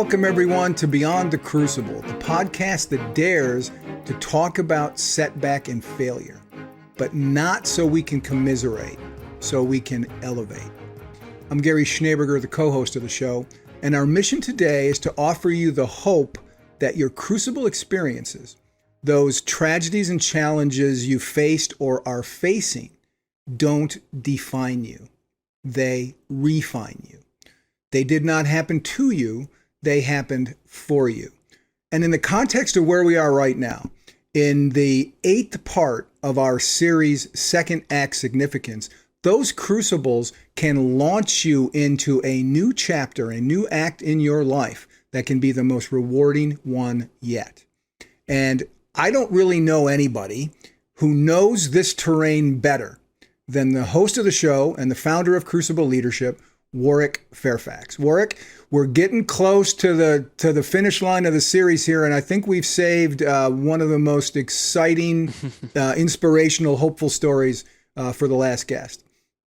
Welcome, everyone, to Beyond the Crucible, the podcast that dares to talk about setback and failure, but not so we can commiserate, so we can elevate. I'm Gary Schneeberger, the co-host of the show, and our mission today is to offer you the hope that your crucible experiences, those tragedies and challenges you faced or are facing, don't define you. They refine you. They did not happen to you, they happened for you. And in the context of where we are right now, in the 8th part of our series, Second Act Significance, those crucibles can launch you into a new chapter, a new act in your life that can be the most rewarding one yet. And I don't really know anybody who knows this terrain better than the host of the show and the founder of Crucible Leadership, Warwick Fairfax. Warwick, we're getting close to the finish line of the series here, and I think we've saved one of the most exciting, inspirational, hopeful stories for the last guest.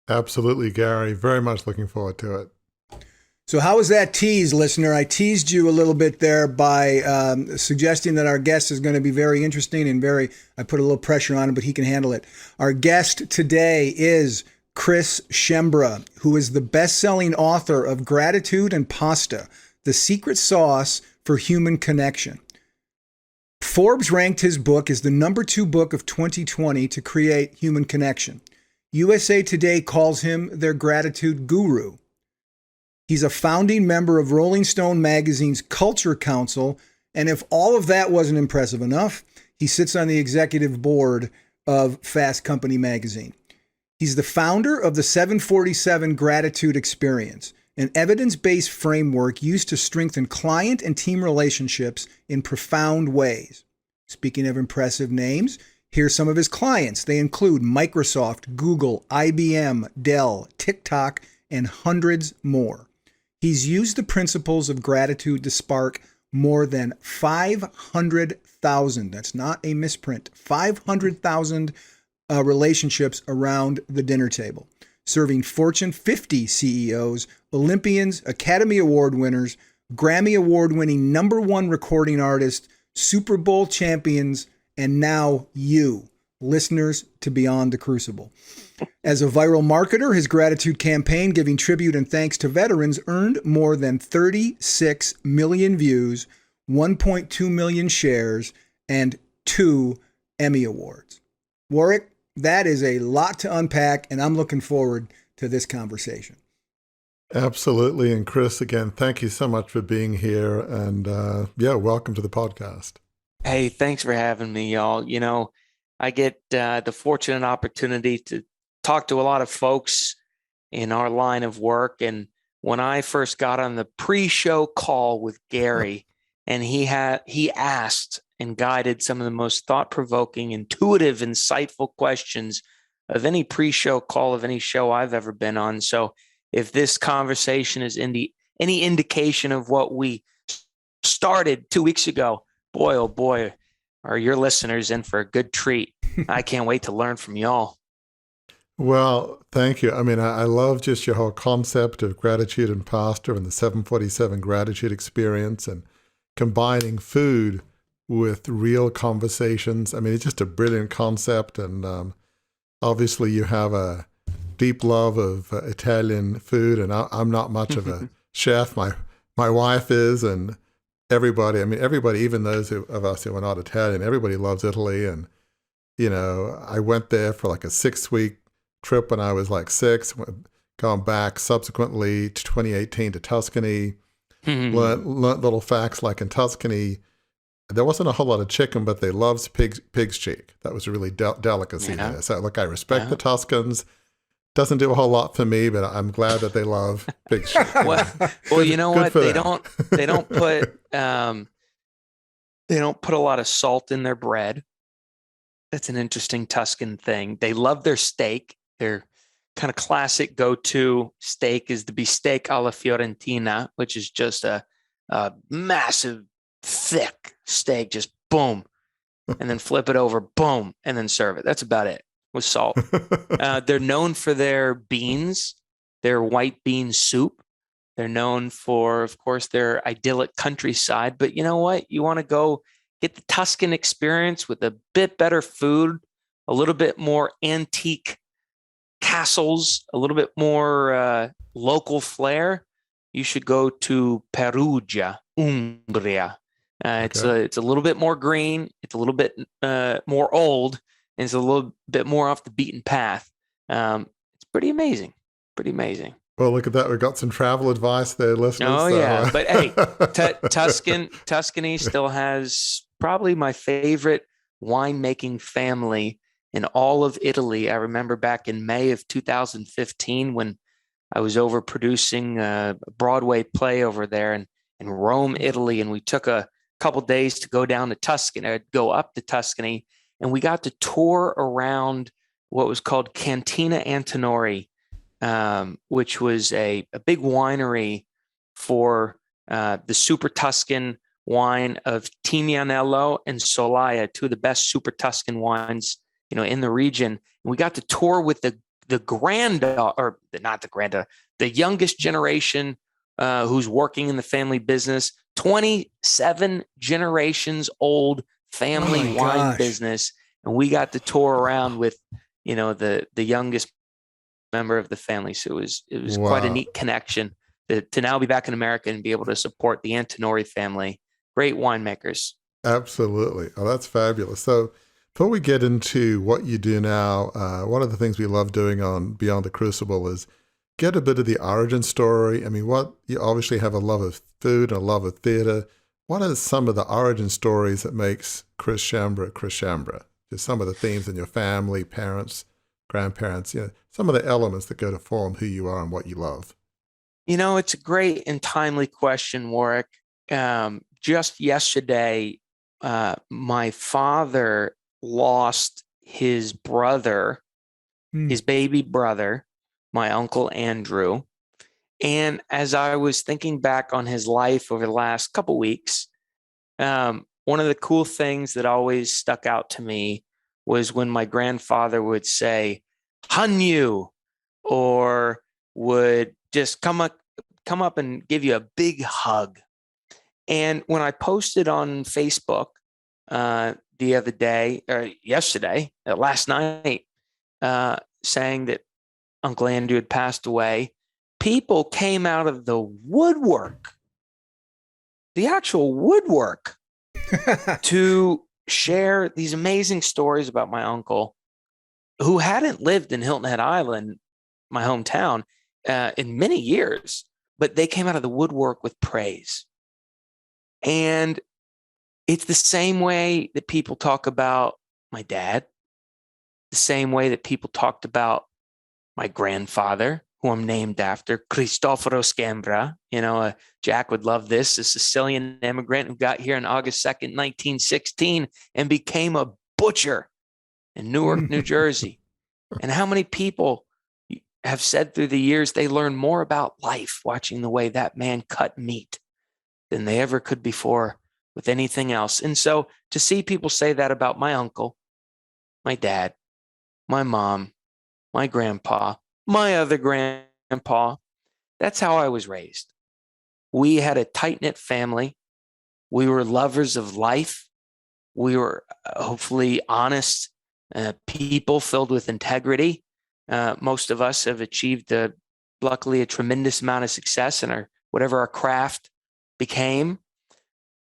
Absolutely, Gary. Very much looking forward to it. So how was that tease, listener? I teased you a little bit there by suggesting that our guest is going to be very interesting and I put a little pressure on him, but he can handle it. Our guest today is Chris Schembra, who is the best-selling author of Gratitude and Pasta, The Secret Sauce for Human Connection. Forbes ranked his book as the number 2 book of 2020 to create human connection. USA Today calls him their gratitude guru. He's a founding member of Rolling Stone magazine's Culture Council, and if all of that wasn't impressive enough, he sits on the executive board of Fast Company magazine. He's the founder of the 747 Gratitude Experience, an evidence-based framework used to strengthen client and team relationships in profound ways. Speaking of impressive names, here's some of his clients. They include Microsoft, Google, IBM, Dell, TikTok, and hundreds more. He's used the principles of gratitude to spark more than 500,000, that's not a misprint, 500,000 relationships around the dinner table, serving Fortune 50 CEOs, Olympians, Academy Award winners, Grammy Award-winning #1 recording artists, Super Bowl champions, and now you, listeners to Beyond the Crucible. As a viral marketer, his gratitude campaign, giving tribute and thanks to veterans, earned more than 36 million views, 1.2 million shares, and 2 Emmy Awards. Warwick, that is a lot to unpack, and I'm looking forward to this conversation. Absolutely. And Chris, again, thank you so much for being here. And welcome to the podcast. Hey, thanks for having me, y'all. You know, I get the fortunate opportunity to talk to a lot of folks in our line of work. And when I first got on the pre-show call with Gary, and he asked and guided some of the most thought-provoking, intuitive, insightful questions of any pre-show call of any show I've ever been on. So if this conversation is any indication of what we started 2 weeks ago, boy, oh boy, are your listeners in for a good treat. I can't wait to learn from y'all. Well, thank you. I mean, I love just your whole concept of gratitude and pasta and the 747 gratitude experience and combining food with real conversations. I mean, it's just a brilliant concept. And obviously you have a deep love of Italian food, and I'm not much of a chef. My wife is, and everybody, even those of us who are not Italian, everybody loves Italy. And, you know, I went there for like a 6-week trip when I was like 6, gone back subsequently to 2018 to Tuscany, learned little facts like in Tuscany, there wasn't a whole lot of chicken, but they loved pig's cheek. That was a really delicacy there. So look, I respect the Tuscans. Doesn't do a whole lot for me, but I'm glad that they love pig's cheek. Well, you know what? They don't put a lot of salt in their bread. That's an interesting Tuscan thing. They love their steak. Their kind of classic go-to steak is the bistec alla Fiorentina, which is just a massive, thick steak, just boom, and then flip it over, boom, and then serve it. That's about it with salt. They're known for their beans, their white bean soup. They're known for, of course, their idyllic countryside. But you know what? You want to go get the Tuscan experience with a bit better food, a little bit more antique castles, a little bit more local flair. You should go to Perugia, Umbria. It's a little bit more green. It's a little bit more old, and it's a little bit more off the beaten path. It's pretty amazing. Pretty amazing. Well, look at that. We've got some travel advice there, listeners. Oh, yeah. But hey, Tuscany still has probably my favorite winemaking family in all of Italy. I remember back in May of 2015 when I was over producing a Broadway play over there in Rome, Italy. And we took a couple days to go down to Tuscany, go up to Tuscany. And we got to tour around what was called Cantina Antinori, which was a big winery for the Super Tuscan wine of Tignanello and Solaia, two of the best Super Tuscan wines, in the region. And we got to tour with the youngest generation who's working in the family business, 27 generations old family wine business. And we got to tour around with, the youngest member of the family. So it was quite a neat connection to now be back in America and be able to support the Antinori family. Great winemakers. Absolutely. Oh, that's fabulous. So before we get into what you do now, one of the things we love doing on Beyond the Crucible is get a bit of the origin story. I mean, you obviously have a love of food and a love of theater. What are some of the origin stories that makes Chris Schembra? Just some of the themes in your family, parents, grandparents, some of the elements that go to form who you are and what you love. It's a great and timely question, Warwick. Just yesterday, my father lost his brother, his baby brother, my uncle Andrew. And as I was thinking back on his life over the last couple weeks, one of the cool things that always stuck out to me was when my grandfather would say, "Hanyu," or would just come up and give you a big hug. And when I posted on Facebook the other day, or yesterday, last night, saying that Uncle Andrew had passed away, people came out of the woodwork, the actual woodwork, to share these amazing stories about my uncle, who hadn't lived in Hilton Head Island, my hometown, in many years, but they came out of the woodwork with praise. And it's the same way that people talk about my dad, the same way that people talked about my grandfather, who I'm named after, Cristoforo Schembra. Jack would love this, a Sicilian immigrant who got here on August 2nd, 1916, and became a butcher in Newark, New Jersey. And how many people have said through the years they learned more about life watching the way that man cut meat than they ever could before with anything else. And so to see people say that about my uncle, my dad, my mom, my grandpa, my other grandpa, that's how I was raised. We had a tight-knit family. We were lovers of life. We were hopefully honest people filled with integrity. Most of us have achieved, luckily, a tremendous amount of success in whatever our craft became.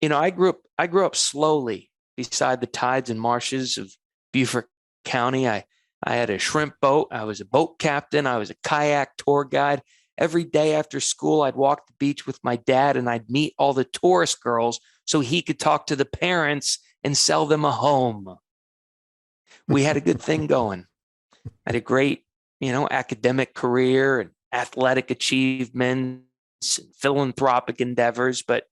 I grew up slowly beside the tides and marshes of Beaufort County. I had a shrimp boat. I was a boat captain. I was a kayak tour guide. Every day after school, I'd walk the beach with my dad and I'd meet all the tourist girls so he could talk to the parents and sell them a home. We had a good thing going. I had a great, academic career and athletic achievements and philanthropic endeavors. But,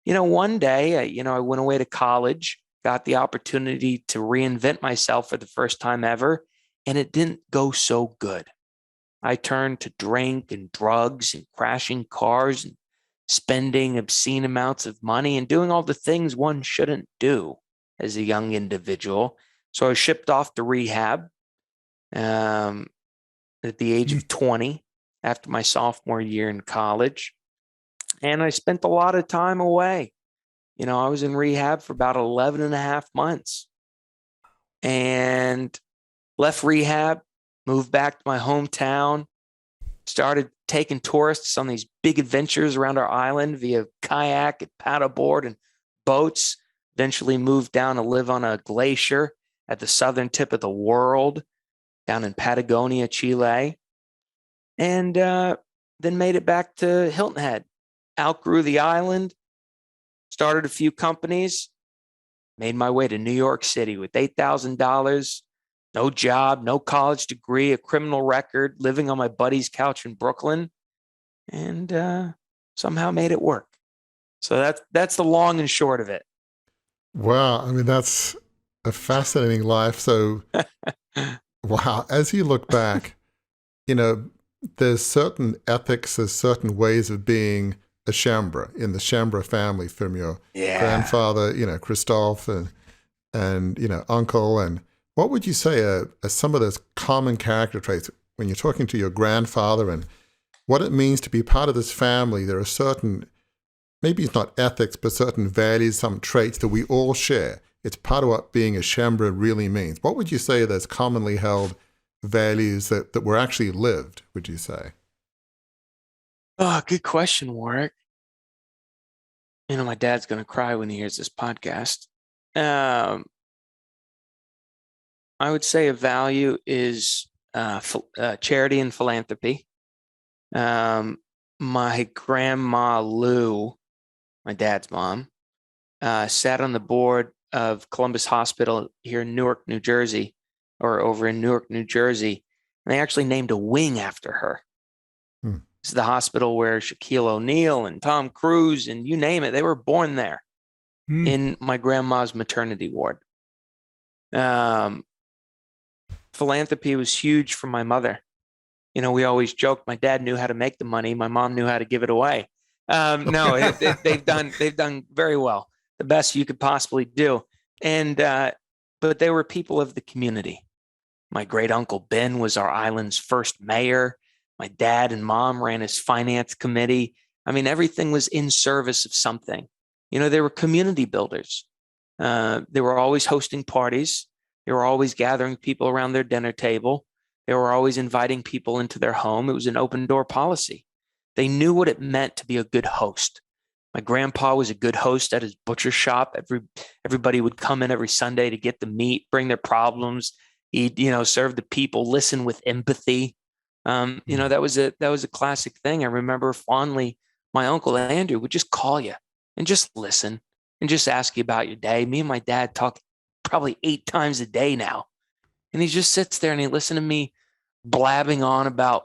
one day, I went away to college, got the opportunity to reinvent myself for the first time ever. And it didn't go so good. I turned to drink and drugs and crashing cars and spending obscene amounts of money and doing all the things one shouldn't do as a young individual. So I was shipped off to rehab at the age of 20 after my sophomore year in college. And I spent a lot of time away. I was in rehab for about 11 and a half months and left rehab, moved back to my hometown, started taking tourists on these big adventures around our island via kayak and paddleboard and boats. Eventually moved down to live on a glacier at the southern tip of the world down in Patagonia, Chile. And then made it back to Hilton Head, outgrew the island, started a few companies, made my way to New York City with $8,000, no job, no college degree, a criminal record, living on my buddy's couch in Brooklyn, and somehow made it work. So that's the long and short of it. Wow. I mean, that's a fascinating life. So, wow. As you look back, there's certain ethics, there's certain ways of being a Schembra in the Schembra family, from your grandfather, Christophe and uncle. And what would you say are some of those common character traits when you're talking to your grandfather and what it means to be part of this family? There are certain, maybe it's not ethics, but certain values, some traits that we all share. It's part of what being a Schembra really means. What would you say are those commonly held values that were actually lived, would you say? Oh, good question, Warwick. My dad's going to cry when he hears this podcast. I would say a value is charity and philanthropy. My grandma Lou, my dad's mom, sat on the board of Columbus Hospital here in Newark, New Jersey, or over in Newark, New Jersey. And they actually named a wing after her. It's the hospital where Shaquille O'Neal and Tom Cruise and you name it, they were born there in my grandma's maternity ward. Philanthropy was huge for my mother. We always joked my dad knew how to make the money, my mom knew how to give it away. No, they've done very well, the best you could possibly do. And but they were people of the community. My great uncle Ben was our island's first mayor. My dad and mom ran his finance committee. I mean, everything was in service of something. They were community builders. They were always hosting parties. They were always gathering people around their dinner table. They were always inviting people into their home. It was an open door policy. They knew what it meant to be a good host. My grandpa was a good host at his butcher shop. Everybody would come in every Sunday to get the meat, bring their problems, eat, serve the people, listen with empathy. That was a classic thing. I remember fondly my Uncle Andrew would just call you and just listen and just ask you about your day. Me and my dad talk probably 8 times a day now. And he just sits there and he listened to me blabbing on about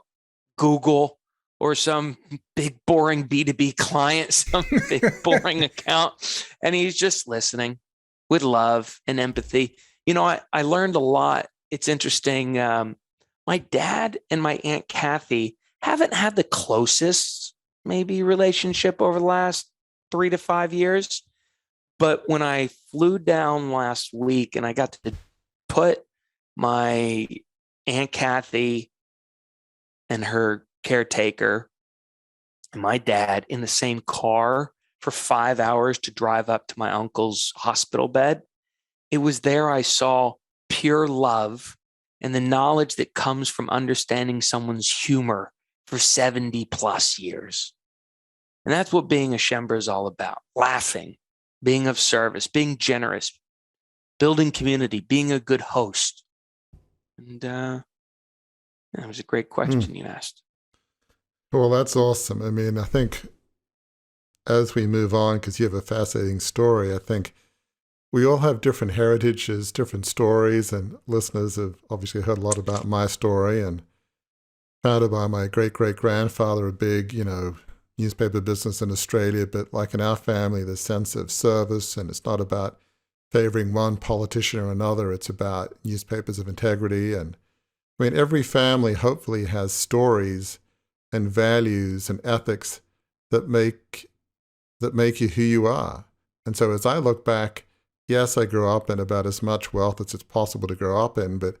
Google or some big boring B2B client, some big boring account. And he's just listening with love and empathy. I learned a lot. It's interesting. My dad and my Aunt Kathy haven't had the closest maybe relationship over the last 3 to 5 years. But when I flew down last week and I got to put my Aunt Kathy and her caretaker and my dad in the same car for 5 hours to drive up to my uncle's hospital bed, it was there I saw pure love and the knowledge that comes from understanding someone's humor for 70 plus years. And that's what being a Schembra is all about. Laughing, being of service, being generous, building community, being a good host. And that was a great question you asked. Well, that's awesome. I mean, I think as we move on, because you have a fascinating story, I think we all have different heritages, different stories, and listeners have obviously heard a lot about my story and founded by my great-great-grandfather, a big, newspaper business in Australia. But like in our family, the sense of service, and it's not about favoring one politician or another. It's about newspapers of integrity. And I mean, every family hopefully has stories and values and ethics that make you who you are. And so as I look back, yes, I grew up in about as much wealth as it's possible to grow up in, but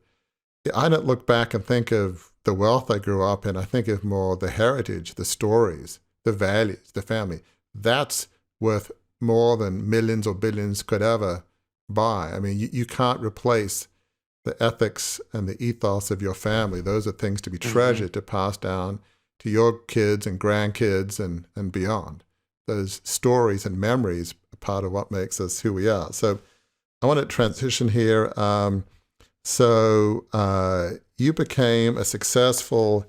I don't look back and think of the wealth I grew up in. I think of more the heritage, the stories, the values, the family. That's worth more than millions or billions could ever buy. I mean, you can't replace the ethics and the ethos of your family. Those are things to be treasured, to pass down to your kids and grandkids and beyond. Those stories and memories are part of what makes us who we are. So I want to transition here. You became a successful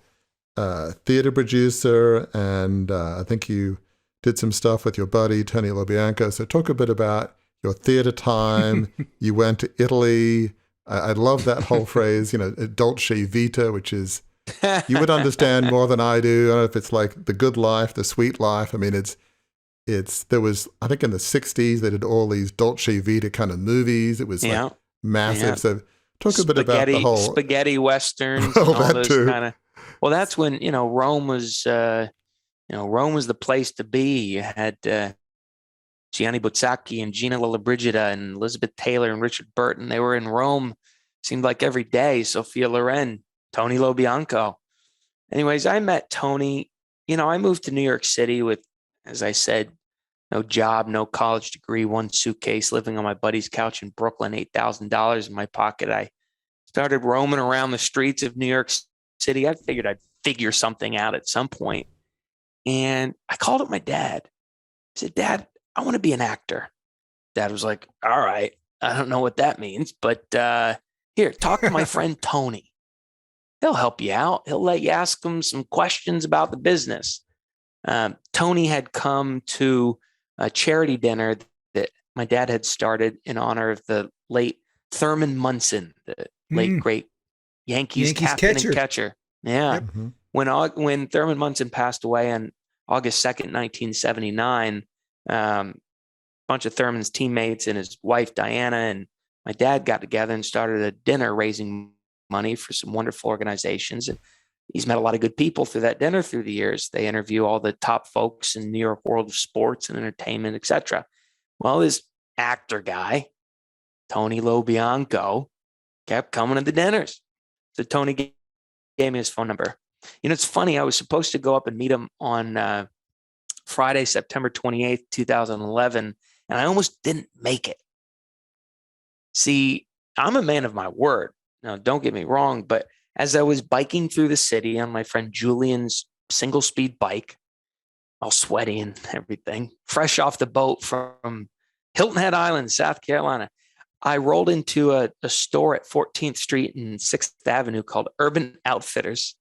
theater producer, and I think you did some stuff with your buddy, Tony LoBianco. So talk a bit about your theater time. You went to Italy. I love that whole phrase, dolce vita, which is, you would understand more than I do. I don't know if it's like the good life, the sweet life. I mean, there was, I think in the 60s, they did all these dolce vita kind of movies. It was like massive. Yeah. So talk a bit about the whole spaghetti westerns, and all those kind of. Well, that's when Rome was Rome was the place to be. You had Gianni Buzzacchi and Gina Lollobrigida and Elizabeth Taylor and Richard Burton. They were in Rome, seemed like every day. Sophia Loren, Tony LoBianco. Anyways, I met Tony. I moved to New York City with, as I said, no job, no college degree, one suitcase, living on my buddy's couch in Brooklyn, $8,000 in my pocket. I started roaming around the streets of New York City. I figured I'd figure something out at some point. And I called up my dad. I said, Dad, I want to be an actor. Dad was like, all right, I don't know what that means, but here, talk to my friend Tony. He'll help you out. He'll let you ask him some questions about the business. Tony had come to a charity dinner that my dad had started in honor of the late Thurman Munson, the late great Yankees captain and catcher. Yeah. Yep. Mm-hmm. When Thurman Munson passed away on August 2nd, 1979, a bunch of Thurman's teammates and his wife, Diana, and my dad got together and started a dinner raising money for some wonderful organizations. And he's met a lot of good people through that dinner through the years. They interview all the top folks in New York world of sports and entertainment, etc. Well, this actor guy, Tony LoBianco, kept coming to the dinners. So Tony gave me his phone number. It's funny. I was supposed to go up and meet him on Friday, September 28th, 2011, and I almost didn't make it. See, I'm a man of my word. Now, don't get me wrong, but as I was biking through the city on my friend Julian's single-speed bike, all sweaty and everything, fresh off the boat from Hilton Head Island, South Carolina, I rolled into a store at 14th Street and 6th Avenue called Urban Outfitters.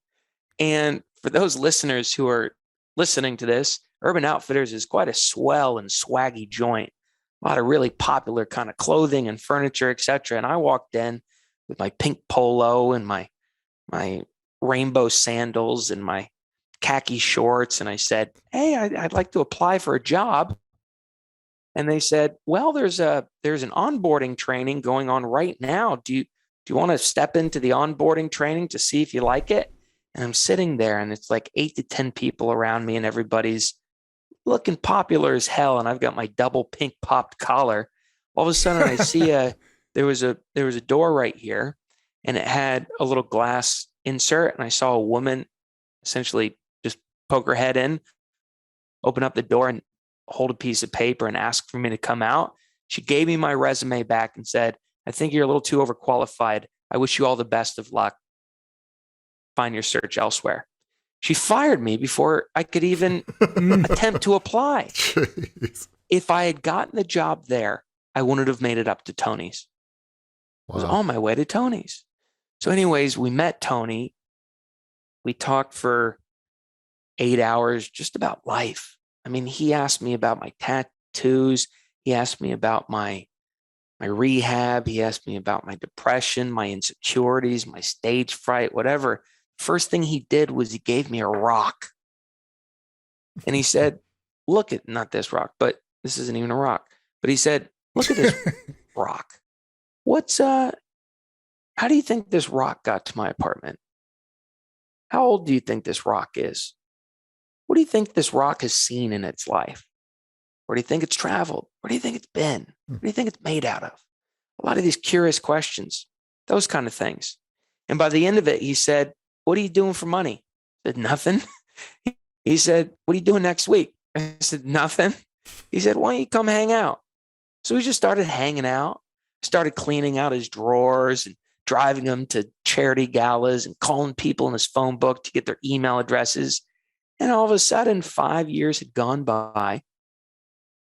And for those listeners who are listening to this, Urban Outfitters is quite a swell and swaggy joint. A lot of really popular kind of clothing and furniture, etc. And I walked in with my pink polo and my rainbow sandals and my khaki shorts. And I said, hey, I'd like to apply for a job. And they said, well, there's an onboarding training going on right now. Do you want to step into the onboarding training to see if you like it? And I'm sitting there and it's like 8 to 10 people around me and everybody's looking popular as hell. And I've got my double pink popped collar. All of a sudden I see there was a door right here and it had a little glass insert. And I saw a woman essentially just poke her head in, open up the door and hold a piece of paper and ask for me to come out. She gave me my resume back and said, I think you're a little too overqualified. I wish you all the best of luck. Find your search elsewhere. She fired me before I could even attempt to apply. Jeez. If I had gotten the job there, I wouldn't have made it up to Tony's. Wow. I was on my way to Tony's. So anyways, we met Tony. We talked for 8 hours just about life. I mean, he asked me about my tattoos. He asked me about my rehab. He asked me about my depression, my insecurities, my stage fright, whatever. First thing he did was he gave me a rock. And he said, look at, not this rock, but this isn't even a rock. But he said, look at this rock. How do you think this rock got to my apartment? How old do you think this rock is? What do you think this rock has seen in its life? Where do you think it's traveled? Where do you think it's been? What do you think it's made out of? A lot of these curious questions, those kind of things. And by the end of it, he said, what are you doing for money? I said, nothing. He said, "What are you doing next week?" I said, "Nothing." He said, "Why don't you come hang out?" So we just started hanging out, started cleaning out his drawers and driving him to charity galas and calling people in his phone book to get their email addresses. And all of a sudden, 5 years had gone by,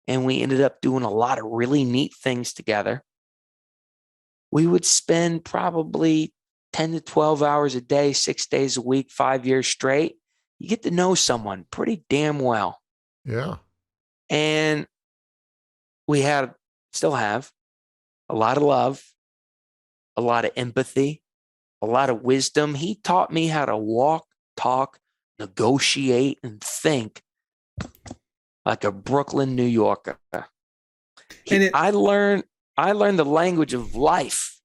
and we ended up doing a lot of really neat things together. We would spend probably 10 to 12 hours a day, 6 days a week, 5 years straight. You get to know someone pretty damn well. Yeah. And we still have a lot of love, a lot of empathy, a lot of wisdom. He taught me how to walk, talk, negotiate, and think like a Brooklyn, New Yorker. I learned the language of life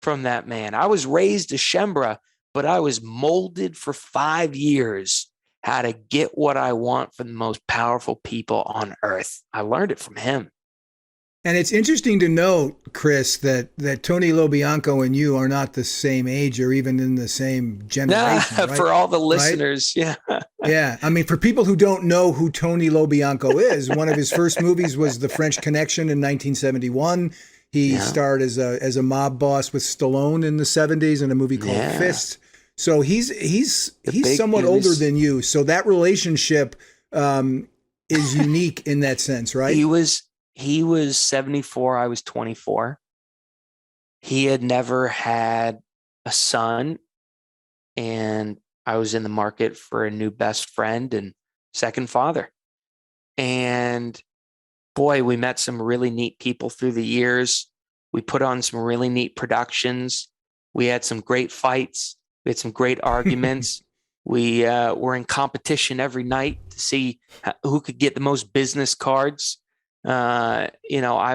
from that man. I was raised a Schembra, but I was molded for 5 years how to get what I want from the most powerful people on earth. I learned it from him. And it's interesting to note, Chris, that Tony Lobianco and you are not the same age or even in the same generation. Right? For all the listeners, right? Yeah. Yeah. I mean, for people who don't know who Tony Lobianco is, one of his first movies was The French Connection in 1971. He starred as a mob boss with Stallone in the 70s in a movie called Fist. So he's somewhat older than you. So that relationship is unique in that sense, right? He was 74. I was 24. He had never had a son, and I was in the market for a new best friend and second father. And boy, we met some really neat people through the years. We put on some really neat productions. We had some great fights. We had some great arguments. We were in competition every night to see who could get the most business cards. I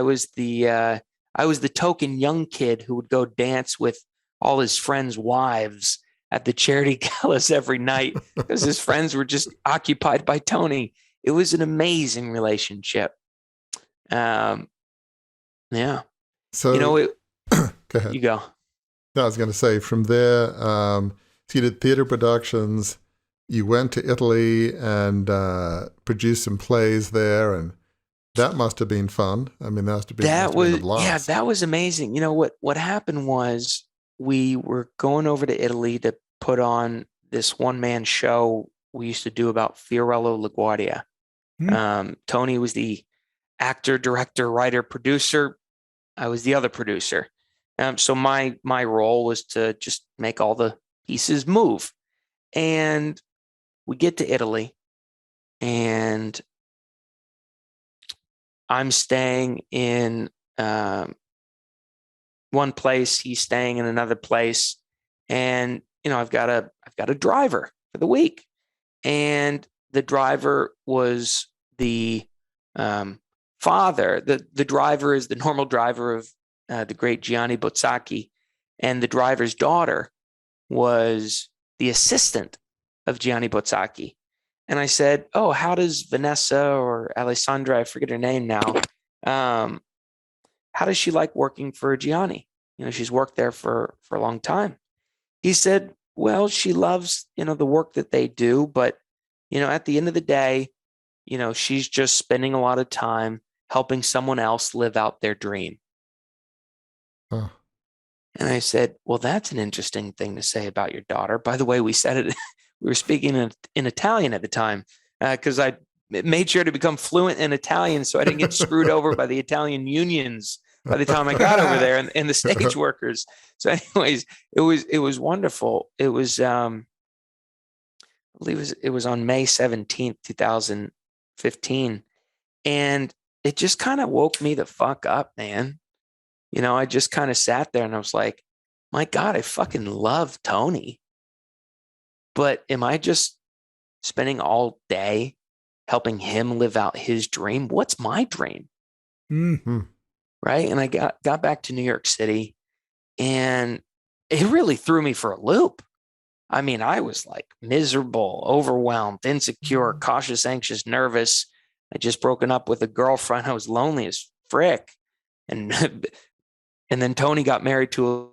was the token young kid who would go dance with all his friends' wives at the charity galas every night because his friends were just occupied by Tony. It was an amazing relationship. Yeah. So, go ahead. You go. No, I was going to say from there, so you did theater productions. You went to Italy and produced some plays there, and that must have been fun. I mean, that must have been a blast. That was amazing. You know what happened was we were going over to Italy to put on this one-man show we used to do about Fiorello LaGuardia. Tony was the actor, director, writer, producer. I was the other producer. So my role was to just make all the pieces move. And we get to Italy, and I'm staying in one place. He's staying in another place, and I've got a driver for the week, and the driver was the father. The driver is the normal driver of the great Gianni Bozzacchi, and the driver's daughter was the assistant of Gianni Bozzacchi. And I said, "Oh, how does Vanessa or Alessandra, I forget her name now, how does she like working for Gianni? She's worked there for a long time." He said, "Well, she loves, the work that they do, but, at the end of the day, she's just spending a lot of time helping someone else live out their dream." Huh. And I said, "Well, that's an interesting thing to say about your daughter." By the way, we said it, we were speaking in Italian at the time because I made sure to become fluent in Italian so I didn't get screwed over by the Italian unions by the time I got over there and the stage workers. So anyways, it was wonderful. It was, I believe it was on May 17th, 2015. And it just kind of woke me the fuck up, man. I just kind of sat there and I was like, my God, I fucking love Tony. But am I just spending all day helping him live out his dream? What's my dream? Mm-hmm. Right. And I got back to New York City, and it really threw me for a loop. I mean, I was like miserable, overwhelmed, insecure, cautious, anxious, nervous. I just broken up with a girlfriend. I was lonely as frick. And then Tony got married to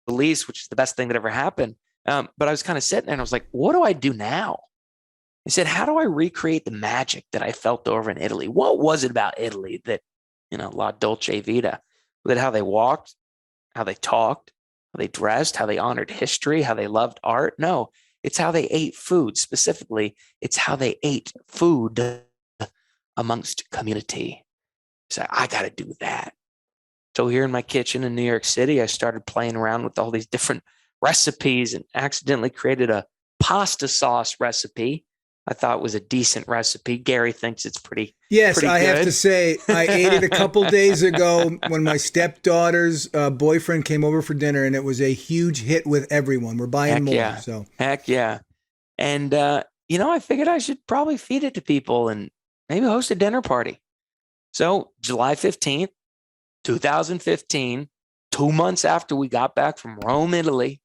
Elise, which is the best thing that ever happened. But I was kind of sitting there and I was like, what do I do now? I said, how do I recreate the magic that I felt over in Italy? What was it about Italy that, La Dolce Vita, that how they walked, how they talked, how they dressed, how they honored history, how they loved art? No, it's how they ate food. Specifically, it's how they ate food amongst community. So I got to do that. So here in my kitchen in New York City, I started playing around with all these different recipes and accidentally created a pasta sauce recipe. I thought was a decent recipe. Gary thinks it's pretty Yes, I good. have to say, I ate it a couple days ago when my stepdaughter's boyfriend came over for dinner, and it was a huge hit with everyone. We're buying Heck more. yeah. So Heck yeah. And, I figured I should probably feed it to people and maybe host a dinner party. So July 15th, 2015, 2 months after we got back from Rome, Italy,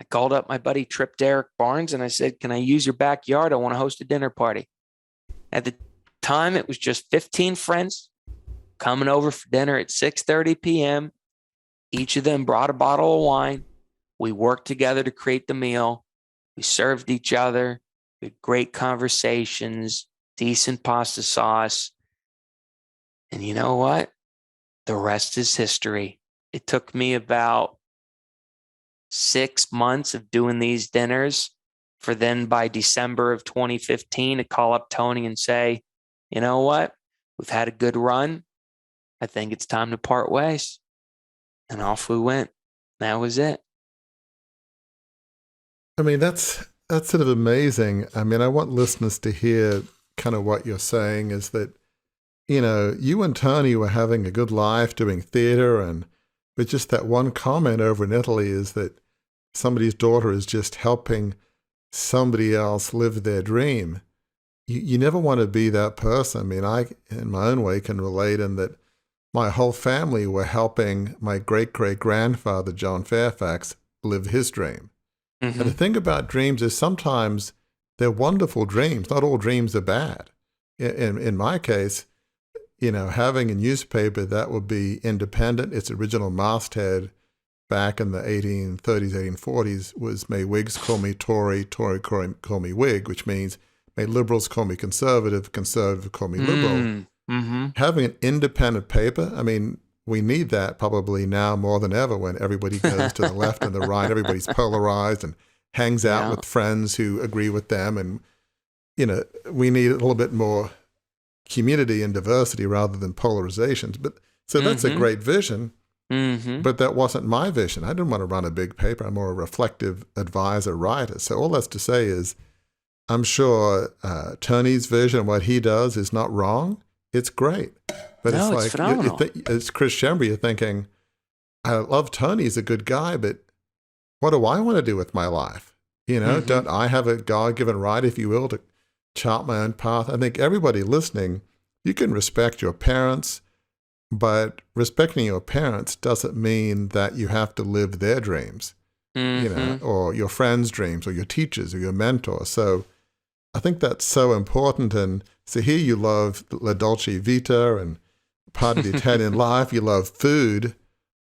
I called up my buddy Trip Derek Barnes and I said, can I use your backyard? I want to host a dinner party. At the time, it was just 15 friends coming over for dinner at 6:30 p.m. Each of them brought a bottle of wine. We worked together to create the meal. We served each other. We had great conversations, decent pasta sauce. And you know what? The rest is history. It took me about 6 months of doing these dinners for then by December of 2015 to call up Tony and say, you know what? We've had a good run. I think it's time to part ways. And off we went. That was it. I mean, that's sort of amazing. I mean, I want listeners to hear kind of what you're saying is that, you and Tony were having a good life doing theater, but just that one comment over in Italy is that somebody's daughter is just helping somebody else live their dream. You never want to be that person. I mean, I, in my own way, can relate in that my whole family were helping my great-great-grandfather, John Fairfax, live his dream. Mm-hmm. And the thing about dreams is sometimes they're wonderful dreams. Not all dreams are bad. In my case, having a newspaper that would be independent, its original masthead back in the 1830s, 1840s was may Whigs call me Tory, Tory call me Whig, which means may liberals call me conservative, conservative call me liberal. Mm-hmm. Having an independent paper, I mean, we need that probably now more than ever when everybody goes to the left and the right, everybody's polarized and hangs out with friends who agree with them. And, we need a little bit more community and diversity rather than polarizations. But so that's a great vision. Mm-hmm. But that wasn't my vision. I didn't want to run a big paper. I'm more a reflective advisor, writer. So all that's to say is I'm sure Tony's vision, what he does is not wrong. It's great. But No, it's it's like, phenomenal. it's Chris Schembra, you're thinking, I love Tony, he's a good guy, but what do I want to do with my life? Don't I have a God-given right, if you will, to chart my own path? I think everybody listening, you can respect your parents, but respecting your parents doesn't mean that you have to live their dreams, or your friends' dreams, or your teachers, or your mentors. So I think that's so important. And so here you love La Dolce Vita and part of the Italian life, you love food,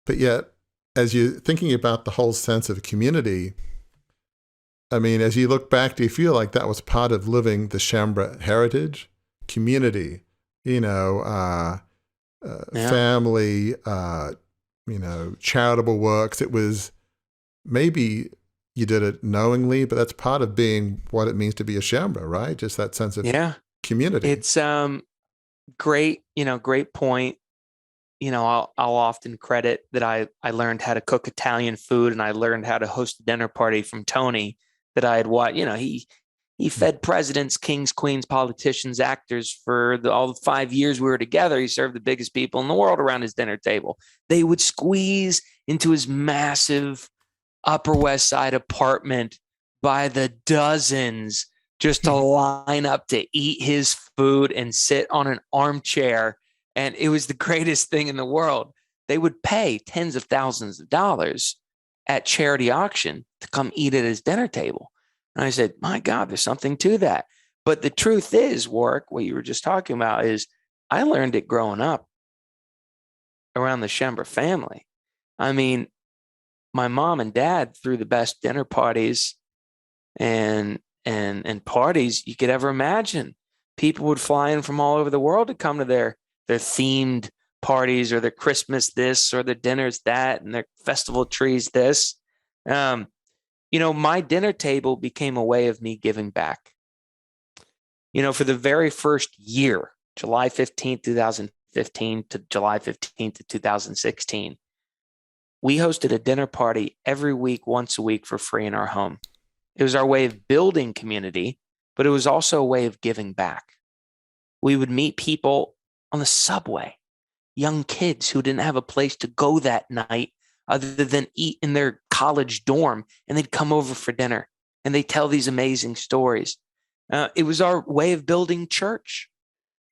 but yet as you're thinking about the whole sense of community, I mean, as you look back, do you feel like that was part of living the Schembra heritage? Community, family, charitable works. It was maybe you did it knowingly, but that's part of being what it means to be a Schembra, right? Just that sense of community. It's great, great point. I'll often credit that I learned how to cook Italian food and I learned how to host a dinner party from Tony that I had watched. He fed presidents, kings, queens, politicians, actors for all the 5 years we were together. He served the biggest people in the world around his dinner table. They would squeeze into his massive Upper West Side apartment by the dozens just to line up to eat his food and sit on an armchair. And it was the greatest thing in the world. They would pay tens of thousands of dollars at charity auction to come eat at his dinner table. And I said, my God, there's something to that. But the truth is, Warwick, what you were just talking about is I learned it growing up around the Schembra family. I mean, my mom and dad threw the best dinner parties and and parties you could ever imagine. People would fly in from all over the world to come to their themed parties, or their Christmas this, or their dinners that, and their festival trees this. My dinner table became a way of me giving back. For the very first year, July 15th, 2015 to July 15th of 2016, we hosted a dinner party every week, once a week, for free in our home. It was our way of building community, but it was also a way of giving back. We would meet people on the subway, young kids who didn't have a place to go that night other than eat in their college dorm, and they'd come over for dinner and they'd tell these amazing stories. It was our way of building church,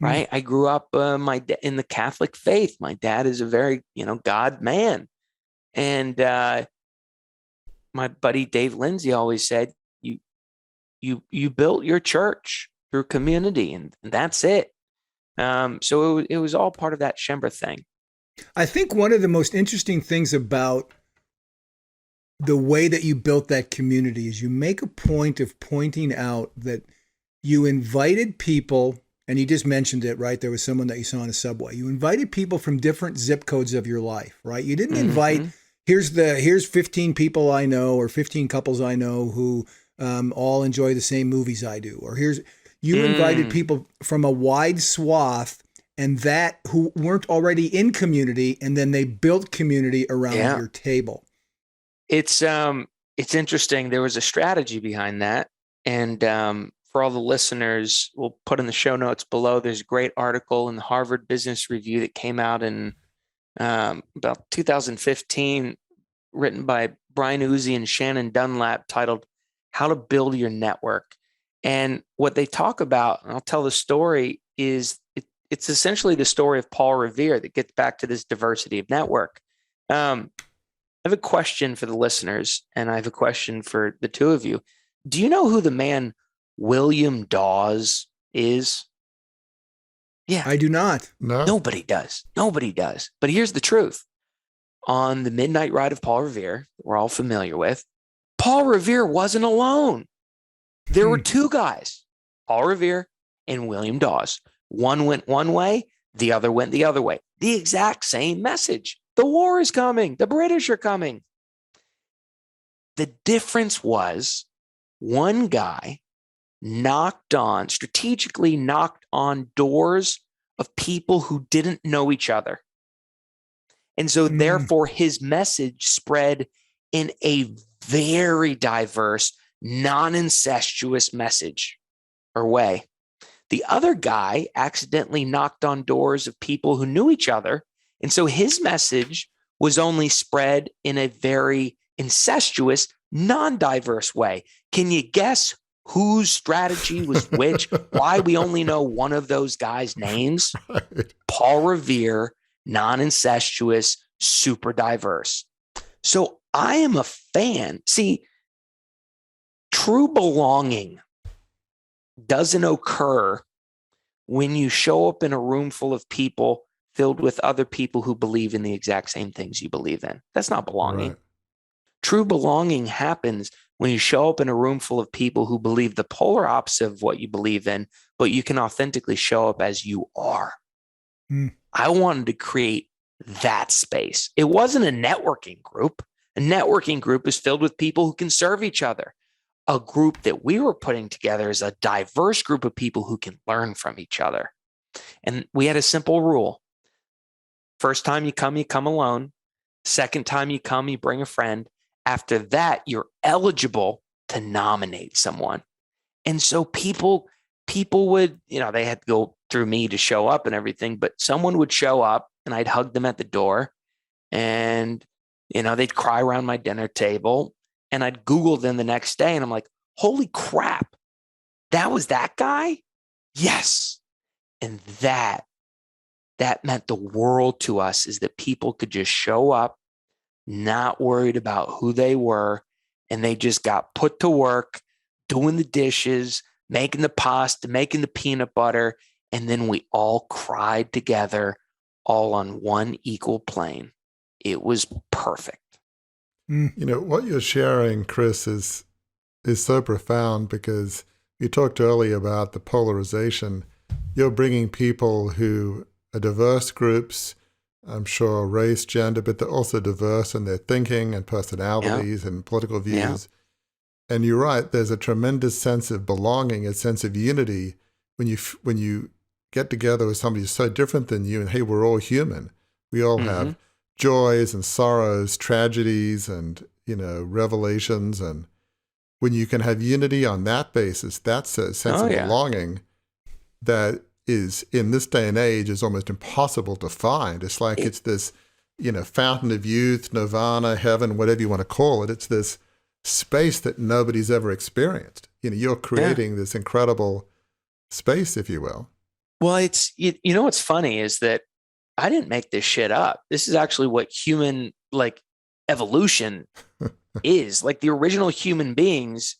right? I grew up in the Catholic faith. My dad is a very, God man. And my buddy Dave Lindsay always said, you built your church through community, and that's it. So it was all part of that Schembra thing. I think one of the most interesting things about the way that you built that community is you make a point of pointing out that you invited people, and you just mentioned it, right? There was someone that you saw on a subway. You invited people from different zip codes of your life, right? You didn't invite, here's 15 people I know, or 15 couples I know who all enjoy the same movies I do. Or you invited people from a wide swath, and that who weren't already in community, and then they built community around your table. It's interesting. There was a strategy behind that. And for all the listeners, we'll put in the show notes below, there's a great article in the Harvard Business Review that came out in about 2015, written by Brian Uzi and Shannon Dunlap, titled How to Build Your Network. And what they talk about, and I'll tell the story, is it's essentially the story of Paul Revere that gets back to this diversity of network. I have a question for the listeners, and I have a question for the two of you. Do you know who the man William Dawes is? Yeah. I do not. No. Nobody does. But here's the truth. On the Midnight Ride of Paul Revere, we're all familiar with, Paul Revere wasn't alone. There were two guys, Paul Revere and William Dawes. One went one way, the other went the other way. The exact same message. The war is coming. The British are coming. The difference was one guy strategically knocked on doors of people who didn't know each other. And so therefore his message spread in a very diverse, non-incestuous message or way. The other guy accidentally knocked on doors of people who knew each other. And so his message was only spread in a very incestuous, non-diverse way. Can you guess whose strategy was which? Why we only know one of those guys' names? Right. Paul Revere, non-incestuous, super diverse. So I am a fan. See, true belonging doesn't occur when you show up in a room full of people filled with other people who believe in the exact same things you believe in. That's not belonging. Right. True belonging happens when you show up in a room full of people who believe the polar opposite of what you believe in, but you can authentically show up as you are. I wanted to create that space. It wasn't a networking group. A networking group is filled with people who can serve each other. A group that we were putting together is a diverse group of people who can learn from each other. And we had a simple rule. First time you come alone. Second time you come, you bring a friend. After that, you're eligible to nominate someone. And so people would, they had to go through me to show up and everything, but someone would show up and I'd hug them at the door and, they'd cry around my dinner table and I'd Google them the next day. And I'm like, holy crap, that was that guy? Yes. And that meant the world to us, is that people could just show up, not worried about who they were, and they just got put to work doing the dishes, making the pasta, making the peanut butter, and then we all cried together, all on one equal plane. It was perfect. What you're sharing, Chris, is so profound, because You talked earlier about the polarization. You're bringing people who are diverse groups, I'm sure race, gender, but they're also diverse in their thinking and personalities and political views. And you're right, there's a tremendous sense of belonging, a sense of unity when you get together with somebody who's so different than you, and hey, we're all human. We all have joys and sorrows, tragedies and, revelations. And when you can have unity on that basis, that's a sense of belonging that is, in this day and age, is almost impossible to find. It's like it's this, fountain of youth, nirvana, heaven, whatever you want to call it. It's this space that nobody's ever experienced. You're creating this incredible space, if you will. Well, it's, what's funny is that I didn't make this shit up. This is actually what human, evolution is. Like the original human beings,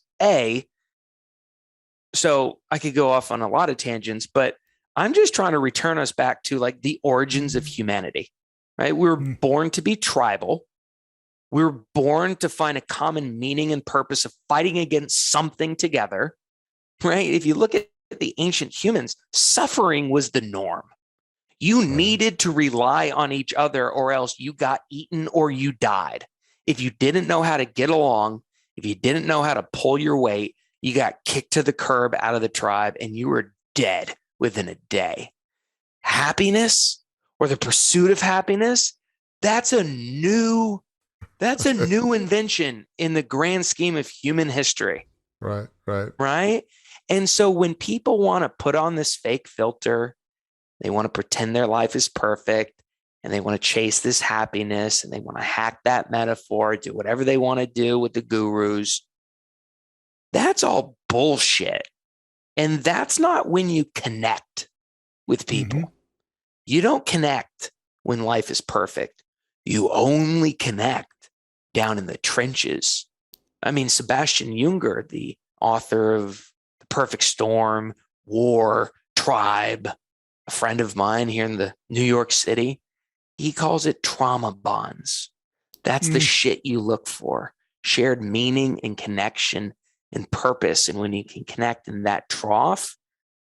so I could go off on a lot of tangents, but I'm just trying to return us back to the origins of humanity, right? We were born to be tribal. We were born to find a common meaning and purpose of fighting against something together, right? If you look at the ancient humans, suffering was the norm. You needed to rely on each other or else you got eaten or you died. If you didn't know how to get along, if you didn't know how to pull your weight, you got kicked to the curb out of the tribe and you were dead within a day. Happiness, or the pursuit of happiness, that's a new invention in the grand scheme of human history. Right. And so when people want to put on this fake filter, they want to pretend their life is perfect, and they want to chase this happiness, and they want to hack that metaphor, do whatever they want to do with the gurus. That's all bullshit. And that's not when you connect with people. You don't connect when life is perfect. You only connect down in the trenches. I mean, Sebastian Junger, the author of The Perfect Storm, War, Tribe, a friend of mine here in the New York City, he calls it trauma bonds. That's the shit you look for. Shared meaning and connection and purpose. And when you can connect in that trough,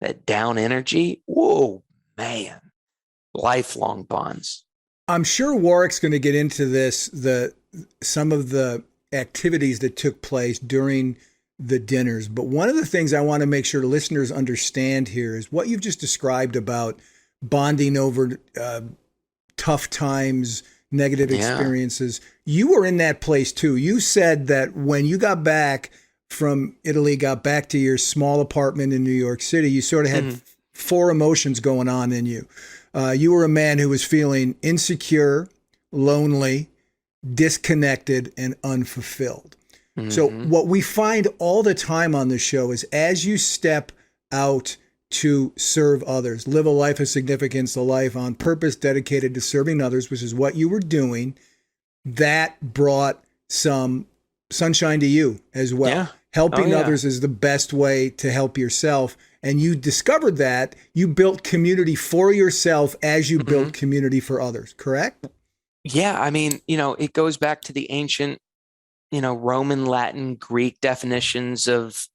that down energy, whoa, man, lifelong bonds. I'm sure Warwick's going to get into this, some of the activities that took place during the dinners. But one of the things I want to make sure listeners understand here is what you've just described about bonding over tough times, negative experiences. You were in that place too. You said that when you got back from Italy, got back to your small apartment in New York City, you sort of had four emotions going on in you. You were a man who was feeling insecure, lonely, disconnected, and unfulfilled. So what we find all the time on the show is as you step out to serve others, live a life of significance, a life on purpose dedicated to serving others, which is what you were doing, that brought some sunshine to you as well. Yeah. Helping others is the best way to help yourself. And you discovered that you built community for yourself as you built community for others, correct? Yeah. I mean, it goes back to the ancient, Roman, Latin, Greek definitions of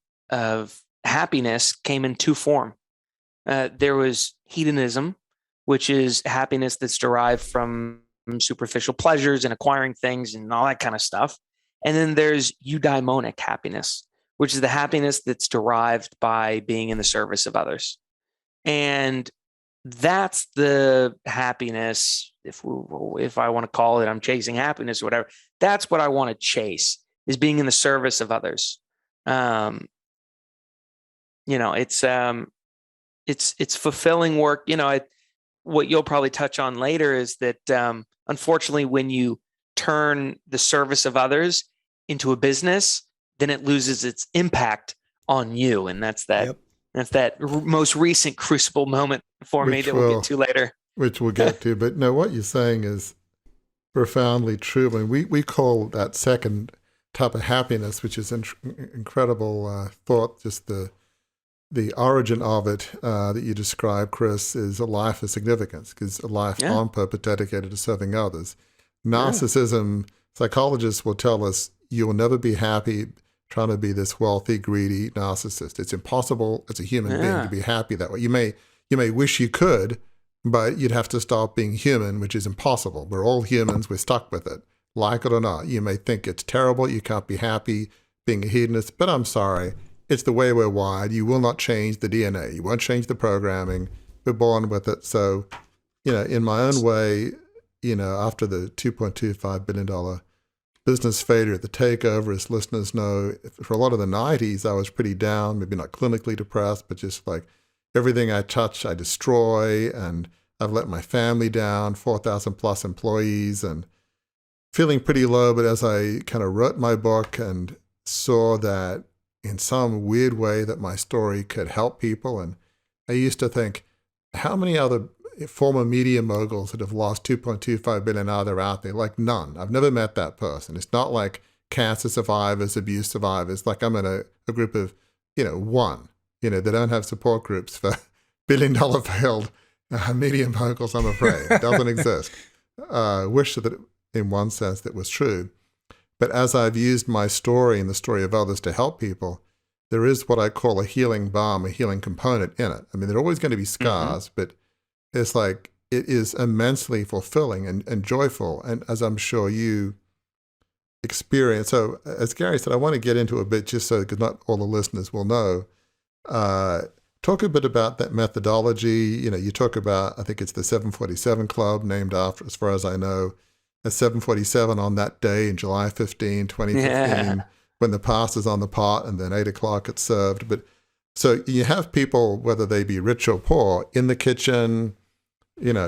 happiness came in two forms. There was hedonism, which is happiness that's derived from superficial pleasures and acquiring things and all that kind of stuff. And then there's eudaimonic happiness, which is the happiness that's derived by being in the service of others. And that's the happiness, if I want to call it, I'm chasing happiness or whatever. That's what I want to chase, is being in the service of others. It's fulfilling work. What you'll probably touch on later is that, unfortunately, when you turn the service of others into a business, then it loses its impact on you. And that's that. Yep. That's that most recent crucible moment for me that we'll get to later. Which we'll get to. But no, what you're saying is profoundly true. I mean, we call that second type of happiness, which is incredible thought, just the origin of it that you described, Chris, is a life of significance, because a life on purpose dedicated to serving others. Narcissism, psychologists will tell us you will never be happy trying to be this wealthy, greedy narcissist. It's impossible as a human being to be happy that way. You may wish you could, but you'd have to stop being human, which is impossible. We're all humans. We're stuck with it. Like it or not, you may think it's terrible. You can't be happy being a hedonist, but I'm sorry. It's the way we're wired. You will not change the DNA. You won't change the programming. We're born with it. So, in my own way, after the $2.25 billion business failure at the takeover, as listeners know, for a lot of the 90s, I was pretty down, maybe not clinically depressed, but just like everything I touch, I destroy. And I've let my family down, 4,000 plus employees, and feeling pretty low. But as I kind of wrote my book and saw that in some weird way that my story could help people, and I used to think, how many other former media moguls that have lost $2.25 billion are there out there? Like none. I've never met that person. It's not like cancer survivors, abuse survivors. Like I'm in a group of, one. They don't have support groups for billion-dollar failed media moguls, I'm afraid. It doesn't exist. Wish that in one sense that was true. But as I've used my story and the story of others to help people, there is what I call a healing balm, a healing component in it. I mean, there are always going to be scars, but it's like it is immensely fulfilling and joyful. And as I'm sure you experience. So as Gary said, I want to get into a bit just so because not all the listeners will know. Talk a bit about that methodology. You talk about, I think it's the 747 Club, named after, as far as I know, at 747 on that day in July 15, 2015, when the pasta's on the pot and then 8 o'clock it's served. But so you have people, whether they be rich or poor, in the kitchen,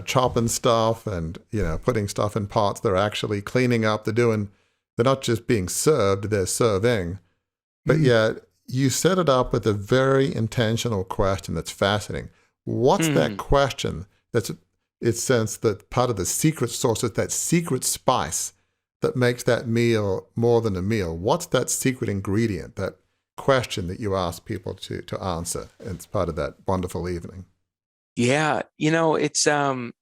chopping stuff and, putting stuff in pots. They're actually cleaning up. They're not just being served, they're serving. But yet you set it up with a very intentional question that's fascinating. What's that question that's, it sense that part of the secret sauce is that secret spice that makes that meal more than a meal? What's that secret ingredient, that question that you ask people to answer? It's part of that wonderful evening. Yeah. It's the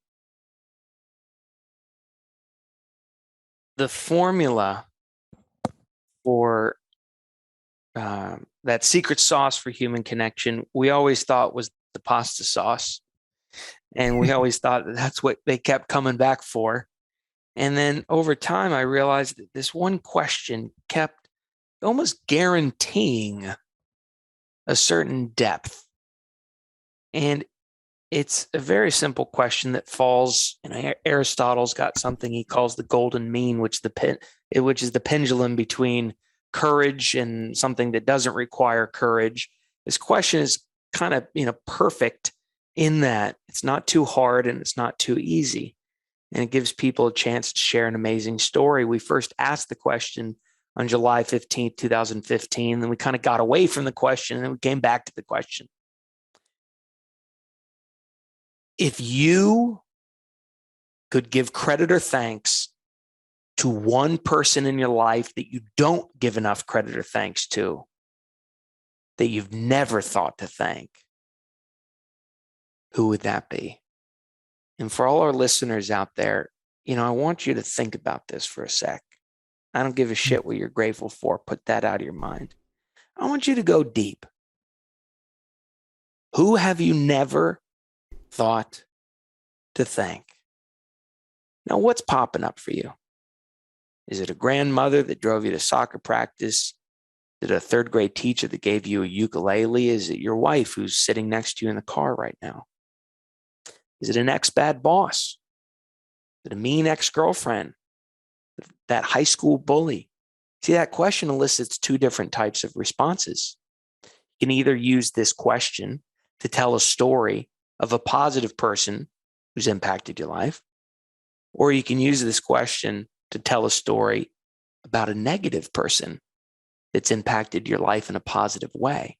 formula for that secret sauce for human connection. We always thought was the pasta sauce. And we always thought that's what they kept coming back for. And then over time, I realized that this one question kept almost guaranteeing a certain depth. And it's a very simple question that falls, Aristotle's got something he calls the golden mean, which is the pendulum between courage and something that doesn't require courage. This question is kind of, perfect in that it's not too hard and it's not too easy. And it gives people a chance to share an amazing story. We first asked the question on July 15th, 2015. Then we kind of got away from the question and then we came back to the question. If you could give credit or thanks to one person in your life that you don't give enough credit or thanks to, that you've never thought to thank, who would that be? And for all our listeners out there, I want you to think about this for a sec. I don't give a shit what you're grateful for. Put that out of your mind. I want you to go deep. Who have you never thought to thank? Now, what's popping up for you? Is it a grandmother that drove you to soccer practice? Is it a third grade teacher that gave you a ukulele? Is it your wife who's sitting next to you in the car right now? Is it an ex-bad boss? Is it a mean ex-girlfriend? That high school bully? See, that question elicits two different types of responses. You can either use this question to tell a story of a positive person who's impacted your life, or you can use this question to tell a story about a negative person that's impacted your life in a positive way.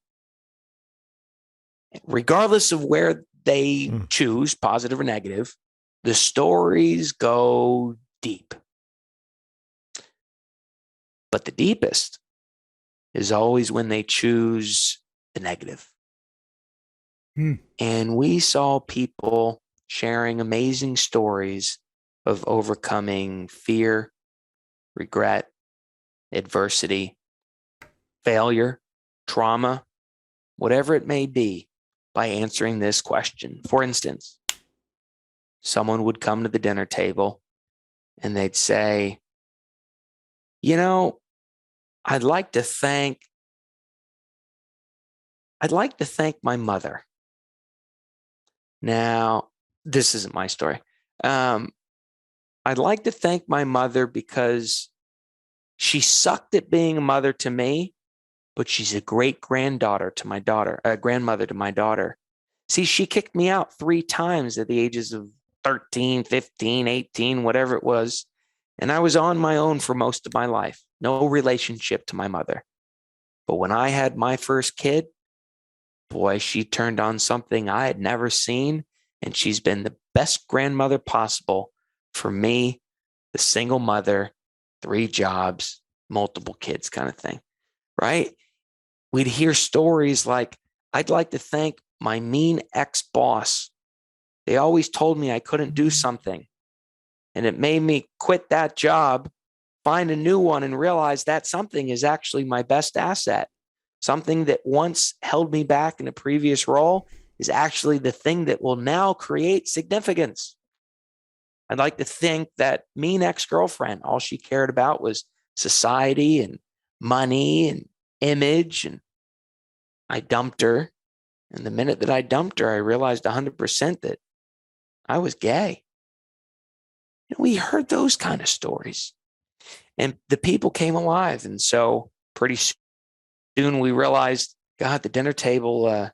Regardless of where they choose, positive or negative, the stories go deep. But the deepest is always when they choose the negative. And we saw people sharing amazing stories of overcoming fear, regret, adversity, failure, trauma, whatever it may be, by answering this question. For instance, someone would come to the dinner table and they'd say, you know, I'd like to thank my mother. Now, this isn't my story. I'd like to thank my mother because she sucked at being a mother to me, but she's a great grandmother to my daughter. See, she kicked me out 3 times at the ages of 13, 15, 18, whatever it was. And I was on my own for most of my life. No relationship to my mother. But when I had my first kid, boy, she turned on something I had never seen. And she's been the best grandmother possible for me, the single mother, 3 jobs, multiple kids kind of thing, right? We'd hear stories like, I'd like to thank my mean ex-boss. They always told me I couldn't do something. And it made me quit that job, find a new one, and realize that something is actually my best asset. Something that once held me back in a previous role is actually the thing that will now create significance. I'd like to think that mean ex-girlfriend, all she cared about was society and money and image. And I dumped her. And the minute that I dumped her, I realized 100% that I was gay. And we heard those kind of stories. And the people came alive. And so pretty soon we realized, God, the dinner table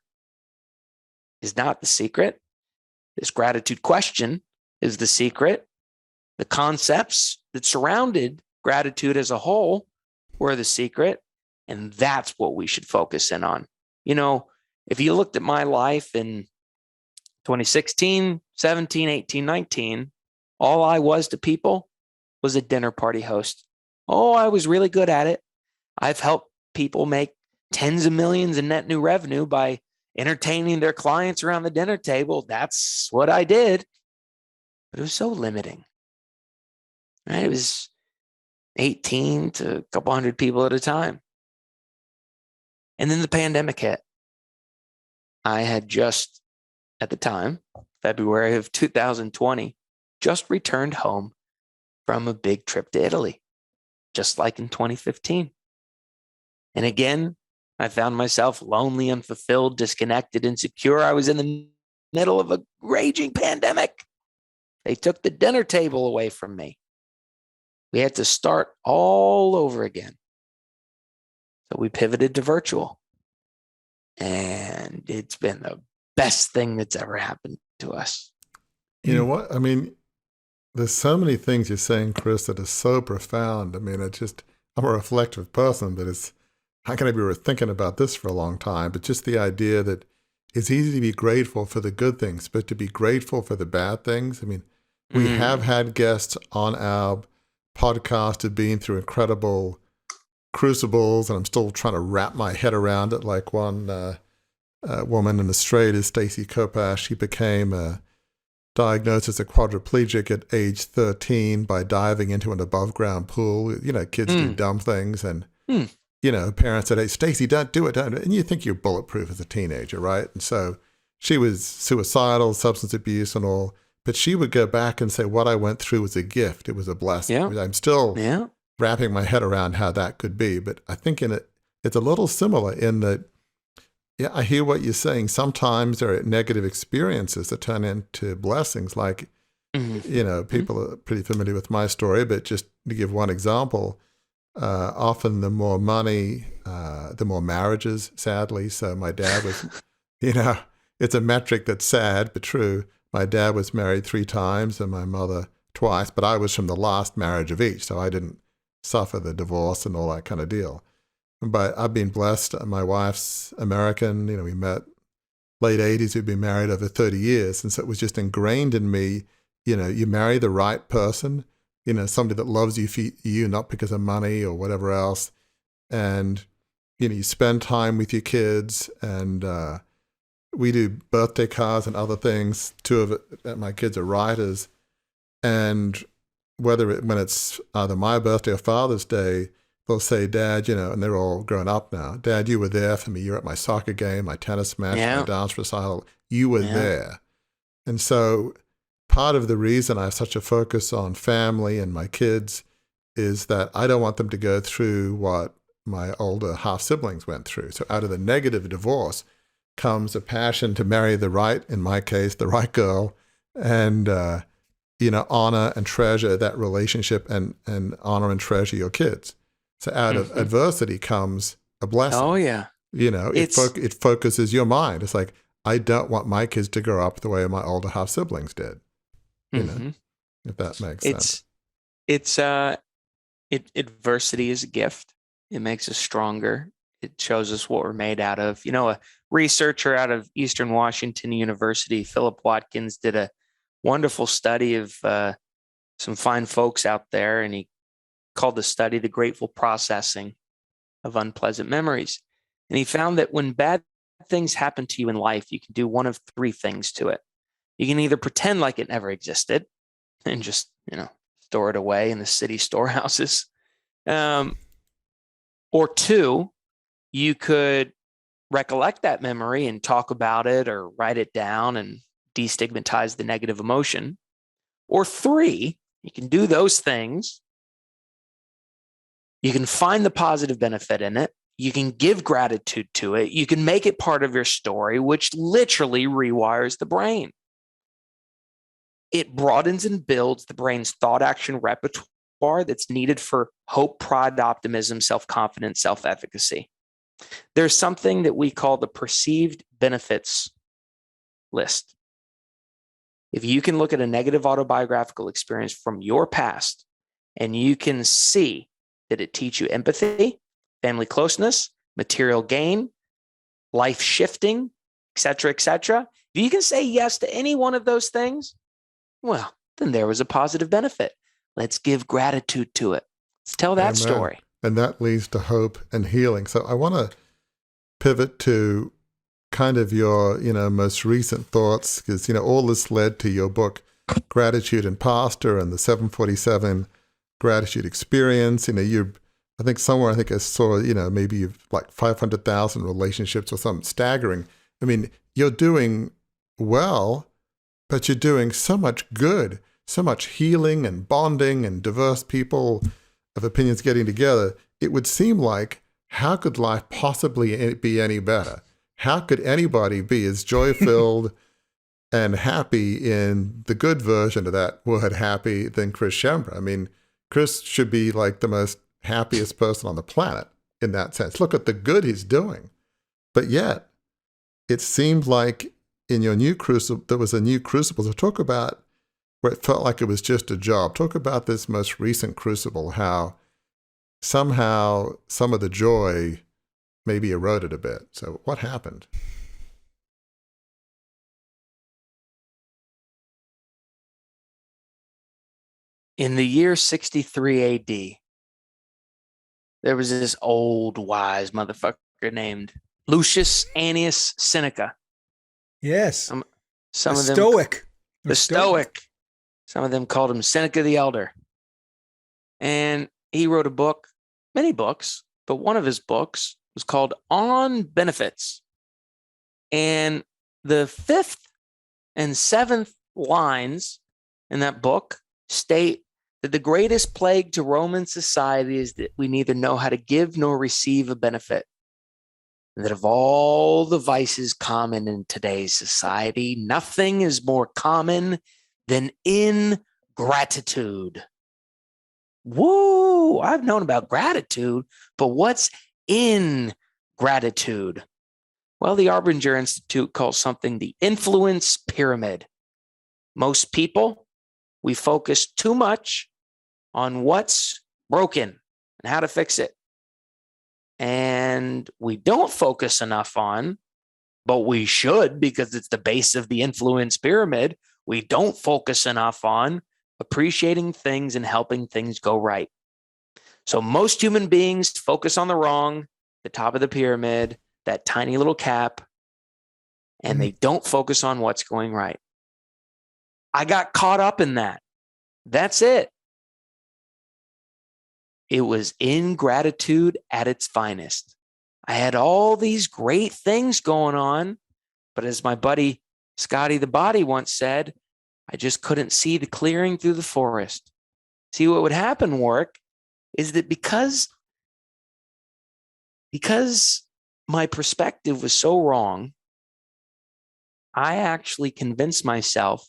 is not the secret. This gratitude question is the secret. The concepts that surrounded gratitude as a whole were the secret. And that's what we should focus in on. You know, if you looked at my life in 2016, 17, 18, 19, all I was to people was a dinner party host. Oh, I was really good at it. I've helped people make tens of millions in net new revenue by entertaining their clients around the dinner table. That's what I did. But it was so limiting. Right? It was 18 to a couple hundred people at a time. And then the pandemic hit. I had just, at the time, February of 2020, just returned home from a big trip to Italy, just like in 2015. And again, I found myself lonely, unfulfilled, disconnected, insecure. I was in the middle of a raging pandemic. They took the dinner table away from me. We had to start all over again. So we pivoted to virtual. And it's been the best thing that's ever happened to us. You know what? I mean, there's so many things you're saying, Chris, that are so profound. I mean, I'm a reflective person, but I'm going to be thinking about this for a long time. But just the idea that it's easy to be grateful for the good things, but to be grateful for the bad things. I mean, we have had guests on our podcast who've been through incredible crucibles, and I'm still trying to wrap my head around it. Like one woman in Australia, Stacey Kopash, she became diagnosed as a quadriplegic at age 13 by diving into an above-ground pool. You know, kids do dumb things, and you know, parents said, "Hey, Stacey, don't do it." And you think you're bulletproof as a teenager, right? And so she was suicidal, substance abuse, and all. But she would go back and say, "What I went through was a gift. It was a blessing." Yeah. I'm still wrapping my head around how that could be. But I think it's a little similar in that, yeah, I hear what you're saying. Sometimes there are negative experiences that turn into blessings. Like, you know, people are pretty familiar with my story, but just to give one example, often the more money, the more marriages, sadly. So my dad was, you know, it's a metric that's sad, but true. My dad was married 3 times and my mother twice, but I was from the last marriage of each, so I didn't suffer the divorce and all that kind of deal. But I've been blessed. My wife's American. You know, we met late 80s. We've been married over 30 years. And so it was just ingrained in me, you know, you marry the right person, you know, somebody that loves you for you, not because of money or whatever else. And, you know, you spend time with your kids, and we do birthday cards and other things. 2 of my kids are writers. And when it's either my birthday or Father's Day, they'll say, Dad, and they're all grown up now. Dad, you were there for me. You were at my soccer game, my tennis match, my dance recital. You were there. And so part of the reason I have such a focus on family and my kids is that I don't want them to go through what my older half-siblings went through. So out of the negative divorce comes a passion to marry in my case, the right girl, and, honor and treasure that relationship and honor and treasure your kids. So out of adversity comes a blessing. Oh, yeah. It focuses your mind. It's like, I don't want my kids to grow up the way my older half-siblings did. If that makes sense. Adversity is a gift. It makes us stronger. It shows us what we're made out of. A researcher out of Eastern Washington University, Philip Watkins, did a wonderful study of some fine folks out there, and he called the study The Grateful Processing of Unpleasant Memories. And he found that when bad things happen to you in life, you can do one of three things to it. You can either pretend like it never existed and just, store it away in the city storehouses. Or two, you could recollect that memory and talk about it or write it down and destigmatize the negative emotion. Or three, you can do those things. You can find the positive benefit in it. You can give gratitude to it. You can make it part of your story, which literally rewires the brain. It broadens and builds the brain's thought-action repertoire that's needed for hope, pride, optimism, self-confidence, self-efficacy. There's something that we call the perceived benefits list. If you can look at a negative autobiographical experience from your past and you can see that it teach you empathy, family closeness, material gain, life shifting, et cetera, if you can say yes to any one of those things, well, then there was a positive benefit. Let's give gratitude to it. Let's tell that story. And that leads to hope and healing. So I want to pivot to kind of your, most recent thoughts, because, all this led to your book, Gratitude and Pastor, and the 747 Gratitude Experience. I think I saw, maybe you've like 500,000 relationships or something staggering. I mean, you're doing well, but you're doing so much good, so much healing and bonding and diverse people of opinions getting together. It would seem like, how could life possibly be any better? How could anybody be as joy-filled and happy in the good version of that word happy than Chris Schembra? I mean, Chris should be like the most happiest person on the planet in that sense. Look at the good he's doing. But yet, it seemed like in your new crucible, there was a new crucible to talk about where it felt like it was just a job. Talk about this most recent crucible, how somehow some of the joy maybe eroded a bit. So what happened? In the year 63 AD, there was this old wise motherfucker named Lucius Annius Seneca. Yes. Some of them, Stoic. The Stoic. Some of them called him Seneca the Elder. And he wrote a book, many books, but one of his books was called On Benefits. And the 5th and 7th lines in that book state that the greatest plague to Roman society is that we neither know how to give nor receive a benefit. And that of all the vices common in today's society, nothing is more common than ingratitude. Whoa, I've known about gratitude, but what's ingratitude? Well, the Arbinger Institute calls something the influence pyramid. Most people, we focus too much on what's broken and how to fix it. And we don't focus enough on, but we should because it's the base of the influence pyramid. We don't focus enough on appreciating things and helping things go right. So most human beings focus on the wrong, the top of the pyramid, that tiny little cap, and they don't focus on what's going right. I got caught up in that. That's it. it was ingratitude at its finest. I had all these great things going on, but as my buddy Scotty the Body once said, I just couldn't see the clearing through the forest. See, what would happen, Warwick, is that because my perspective was so wrong, I actually convinced myself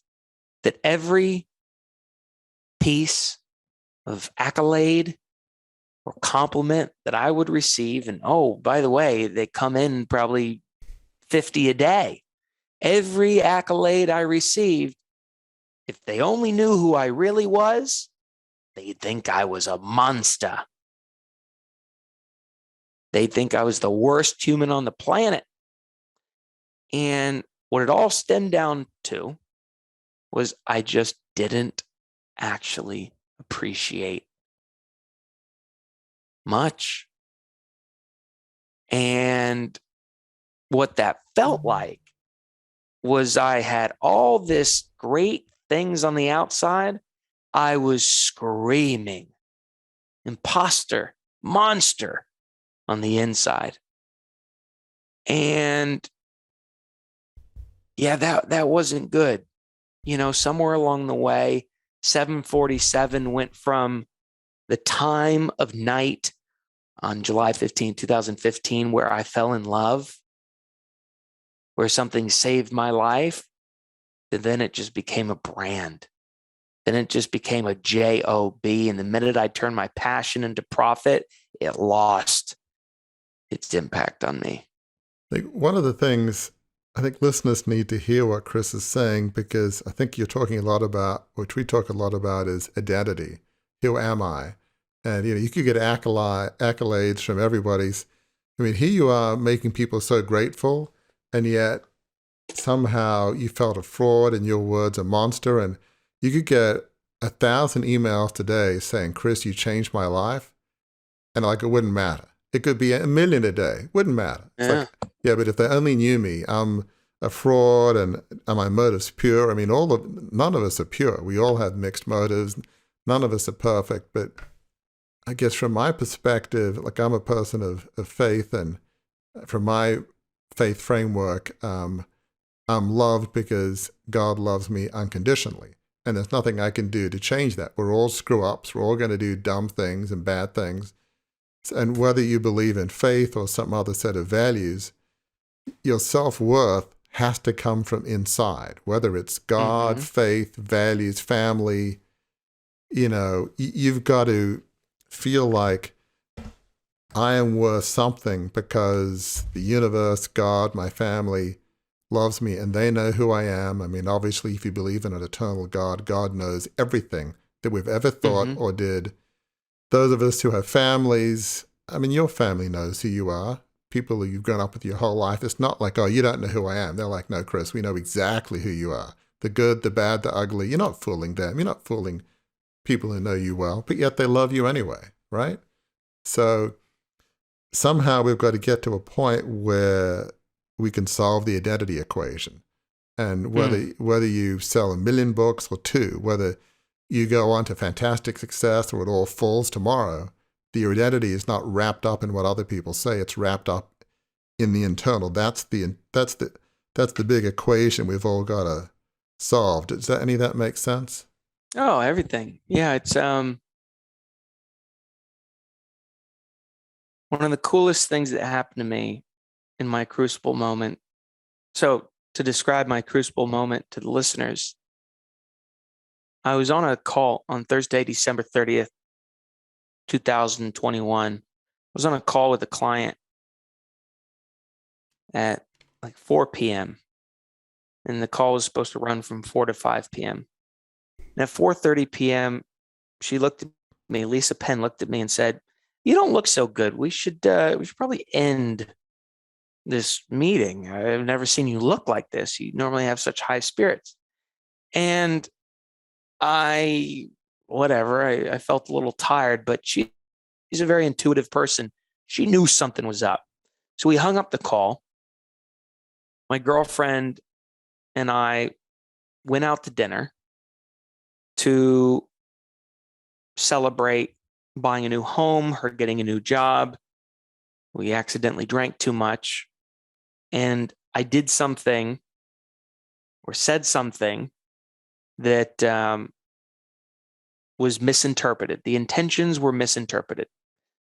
that every piece of accolade or compliment that I would receive, and oh, by the way, they come in probably 50 a day. Every accolade I received, if they only knew who I really was, they'd think I was a monster. They'd think I was the worst human on the planet. And what it all stemmed down to was I just didn't actually appreciate much. And what that felt like was I had all this great things on the outside. I was screaming, imposter, monster on the inside. And yeah, that wasn't good. You know, somewhere along the way, 747 went from the time of night on July 15, 2015, where I fell in love, where something saved my life, and then it just became a brand. Then it just became a job. And the minute I turned my passion into profit, it lost its impact on me. Like, one of the things I think listeners need to hear what Chris is saying, because I think you're talking a lot about, which we talk a lot about, is identity. Who am I? And, you could get accolades from everybody's. I mean, here you are making people so grateful, and yet somehow you felt a fraud, in your words, a monster. And you could get 1,000 emails today saying, Chris, you changed my life. And it wouldn't matter. It could be 1 million a day. Wouldn't matter. It's yeah, but if they only knew me, I'm a fraud, and are my motives pure? I mean, none of us are pure. We all have mixed motives. None of us are perfect. But I guess from my perspective, I'm a person of faith, and from my faith framework, I'm loved because God loves me unconditionally. And there's nothing I can do to change that. We're all screw-ups. We're all going to do dumb things and bad things. And whether you believe in faith or some other set of values, your self-worth has to come from inside, whether it's God, faith, values, family. You've got to feel like I am worth something because the universe, God, my family loves me, and they know who I am. I mean, obviously, if you believe in an eternal God, God knows everything that we've ever thought or did. Those of us who have families, I mean, your family knows who you are. People who you've grown up with your whole life. It's not like, oh, you don't know who I am. They're like, no, Chris, we know exactly who you are. The good, the bad, the ugly. You're not fooling them. You're not fooling people who know you well, but yet they love you anyway, right? So somehow we've got to get to a point where we can solve the identity equation. And whether you sell 1 million books or 2, whether you go on to fantastic success or it all falls tomorrow, your identity is not wrapped up in what other people say. It's wrapped up in the internal. That's the big equation we've all got to solve. Does any of that make sense? Oh, everything. Yeah, it's one of the coolest things that happened to me in my crucible moment. So to describe my crucible moment to the listeners, I was on a call on Thursday, December 30th, 2021. I was on a call with a client at 4 p.m. And the call was supposed to run from 4 to 5 p.m. And at 4:30 p.m., she looked at me, Lisa Penn looked at me and said, "You don't look so good. We should probably end this meeting. I've never seen you look like this. You normally have such high spirits." And I felt a little tired, but she's a very intuitive person. She knew something was up. So we hung up the call. My girlfriend and I went out to dinner to celebrate buying a new home, her getting a new job. We accidentally drank too much. And I did something or said something that was misinterpreted. The intentions were misinterpreted.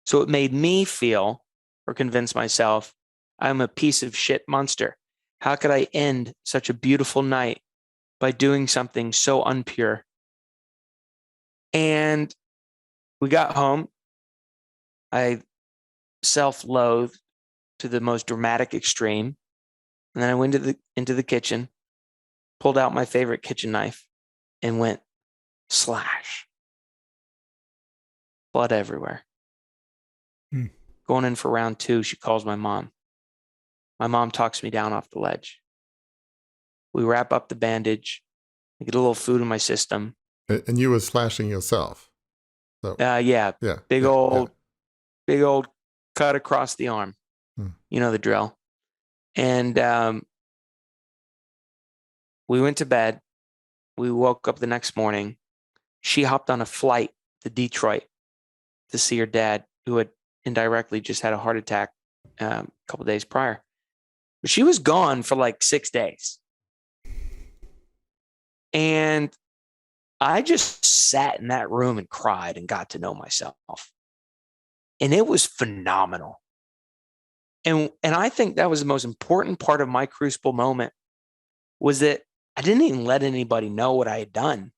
So it made me feel or convince myself I'm a piece of shit monster. How could I end such a beautiful night by doing something so unpure? And we got home. I self-loathed to the most dramatic extreme. And then I went into the kitchen, pulled out my favorite kitchen knife, and went slash. Blood everywhere. Going in for round 2, she calls my mom. My mom talks me down off the ledge. We wrap up the bandage. I get a little food in my system. And you were slashing yourself. So yeah. Big old cut across the arm. You know the drill. And we went to bed. We woke up the next morning. She hopped on a flight to Detroit to see her dad, who had indirectly just had a heart attack a couple days prior. But she was gone for like 6 days. And I just sat in that room and cried and got to know myself. And it was phenomenal. And I think that was the most important part of my Crucible moment, was that I didn't even let anybody know what I had done,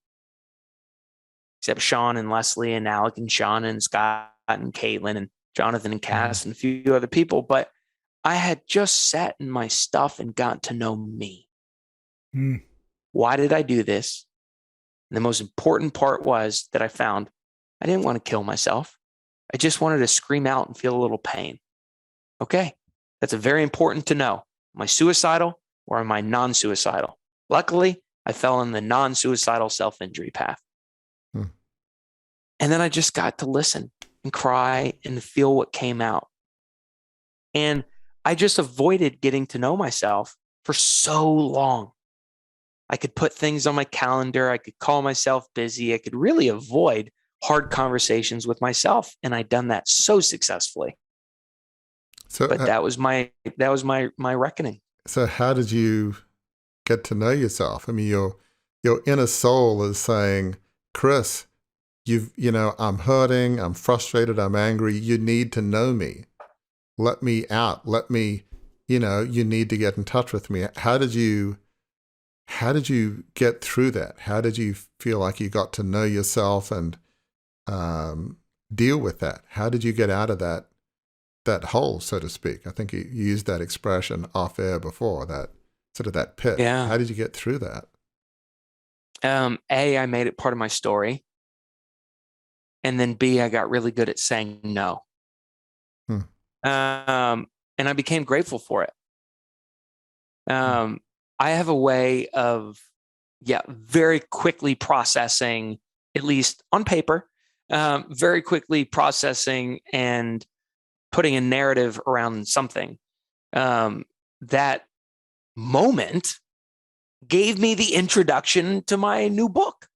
except Sean and Leslie and Alec and Sean and Scott and Caitlin and Jonathan and Cass and a few other people. But I had just sat in my stuff and got to know me. Why did I do this? And the most important part was that I found I didn't want to kill myself. I just wanted to scream out and feel a little pain. Okay, that's a very important to know. Am I suicidal or am I non-suicidal? Luckily, I fell in the non-suicidal self-injury path. And then I just got to listen and cry and feel what came out. And I just avoided getting to know myself for so long. I could put things on my calendar. I could call myself busy. I could really avoid hard conversations with myself. And I'd done that so successfully. But that was my reckoning. So how did you get to know yourself? I mean, your inner soul is saying, Chris, I'm hurting, I'm frustrated, I'm angry. You need to know me. Let me out. Let me, you need to get in touch with me. How did you get through that? How did you feel like you got to know yourself and deal with that? How did you get out of that hole, so to speak? I think you used that expression off air before, that sort of that pit. Yeah. How did you get through that? A, I made it part of my story. And then B, I got really good at saying no. And I became grateful for it. I have a way of, very quickly processing, at least on paper, very quickly processing and putting a narrative around something. That moment gave me the introduction to my new book.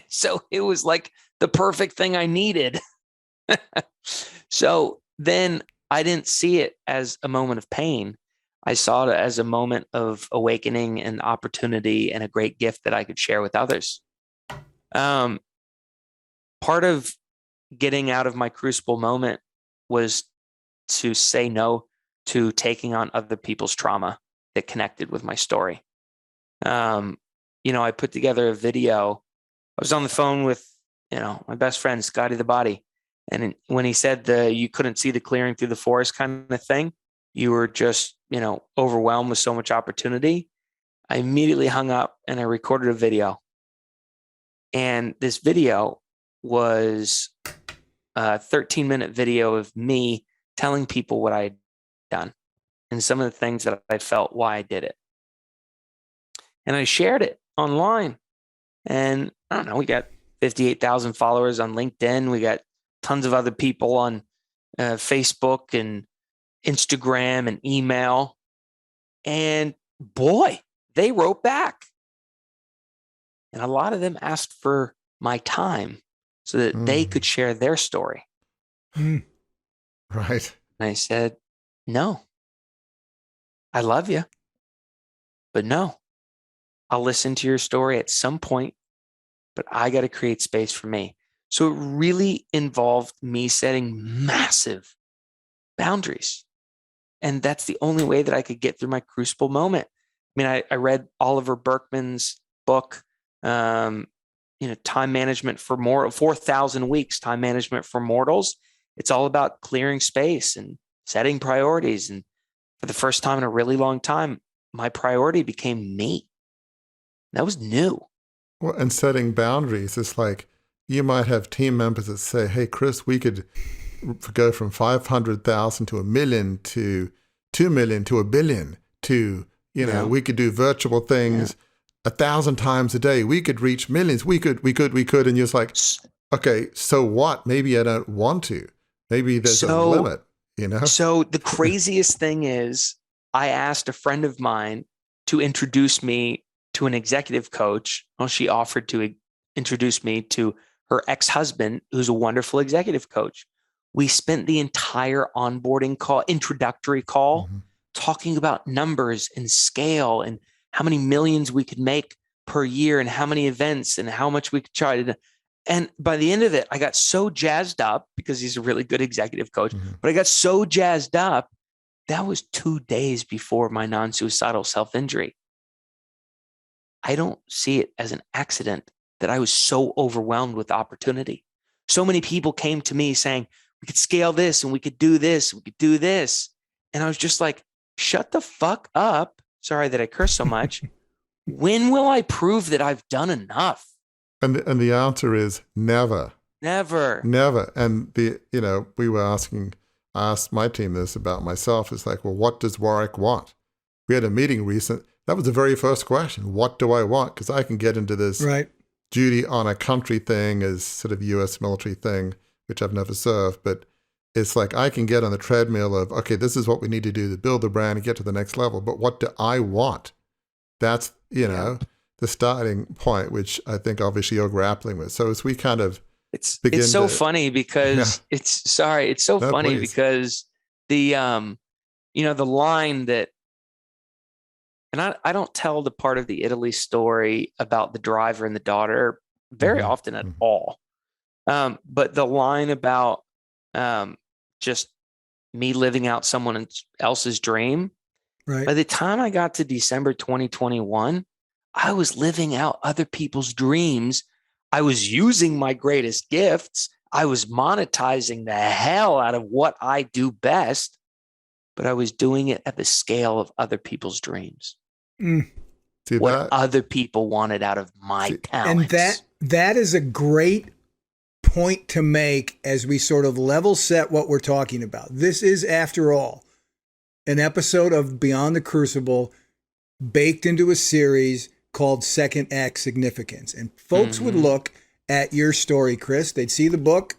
So it was like the perfect thing I needed. So then I didn't see it as a moment of pain. I saw it as a moment of awakening and opportunity and a great gift that I could share with others. Part of getting out of my Crucible moment was to say no to taking on other people's trauma that connected with my story. I put together a video. I was on the phone with, my best friend, Scotty the Body. And when he said you couldn't see the clearing through the forest kind of thing, you were just, overwhelmed with so much opportunity, I immediately hung up and I recorded a video. And this video was a 13-minute video of me telling people what I had done and some of the things that I felt why I did it. And I shared it online. And I don't know, we got 58,000 followers on LinkedIn. We got tons of other people on Facebook and Instagram and email. And boy, they wrote back. And a lot of them asked for my time so that they could share their story. Mm. Right. And I said, no, I love you, but no, I'll listen to your story at some point, but I got to create space for me. So it really involved me setting massive boundaries. And that's the only way that I could get through my crucible moment. I mean, I read Oliver Berkman's book, Time Management for 4,000 Weeks, Time Management for Mortals. It's all about clearing space and setting priorities. And for the first time in a really long time, my priority became me. That was new. Well, and setting boundaries is like, you might have team members that say, hey, Chris, we could go from 500,000 to 1 million to 2 million to 1 billion to, we could do virtual things 1,000 times a day. We could reach millions. We could. And you're just like, okay, so what? Maybe I don't want to. Maybe there's a limit, So the craziest thing is, I asked a friend of mine to introduce me to an executive coach. Well, she offered to introduce me to her ex-husband, who's a wonderful executive coach. We spent the entire onboarding call, introductory call, talking about numbers and scale and how many millions we could make per year and how many events and how much we could charge. And by the end of it, I got so jazzed up, because he's a really good executive coach, but I got so jazzed up. That was 2 days before my non-suicidal self-injury. I don't see it as an accident that I was so overwhelmed with opportunity. So many people came to me saying, we could scale this and we could do this, we could do this. And I was just like, shut the fuck up. Sorry that I curse so much. When will I prove that I've done enough? And the answer is never. Never. Never. And we were I asked my team this about myself. It's like, well, what does Warwick want? We had a meeting recent. That was the very first question. What do I want? Because I can get into this duty on a country thing as sort of U.S. military thing, which I've never served. But it's like I can get on the treadmill of, okay, this is what we need to do to build the brand and get to the next level. But what do I want? That's, the starting point, which I think obviously you're grappling with. So as we kind of it's so funny because because the the line that, and I don't tell the part of the Italy story about the driver and the daughter very often at all. But the line about just me living out someone else's dream, by the time I got to December 2021, I was living out other people's dreams. I was using my greatest gifts. I was monetizing the hell out of what I do best, but I was doing it at the scale of other people's dreams. See what other people wanted out of my talents. And that is a great point to make as we sort of level set what we're talking about. This is, after all, an episode of Beyond the Crucible baked into a series called Second Act Significance. And folks would look at your story, Chris. They'd see the book.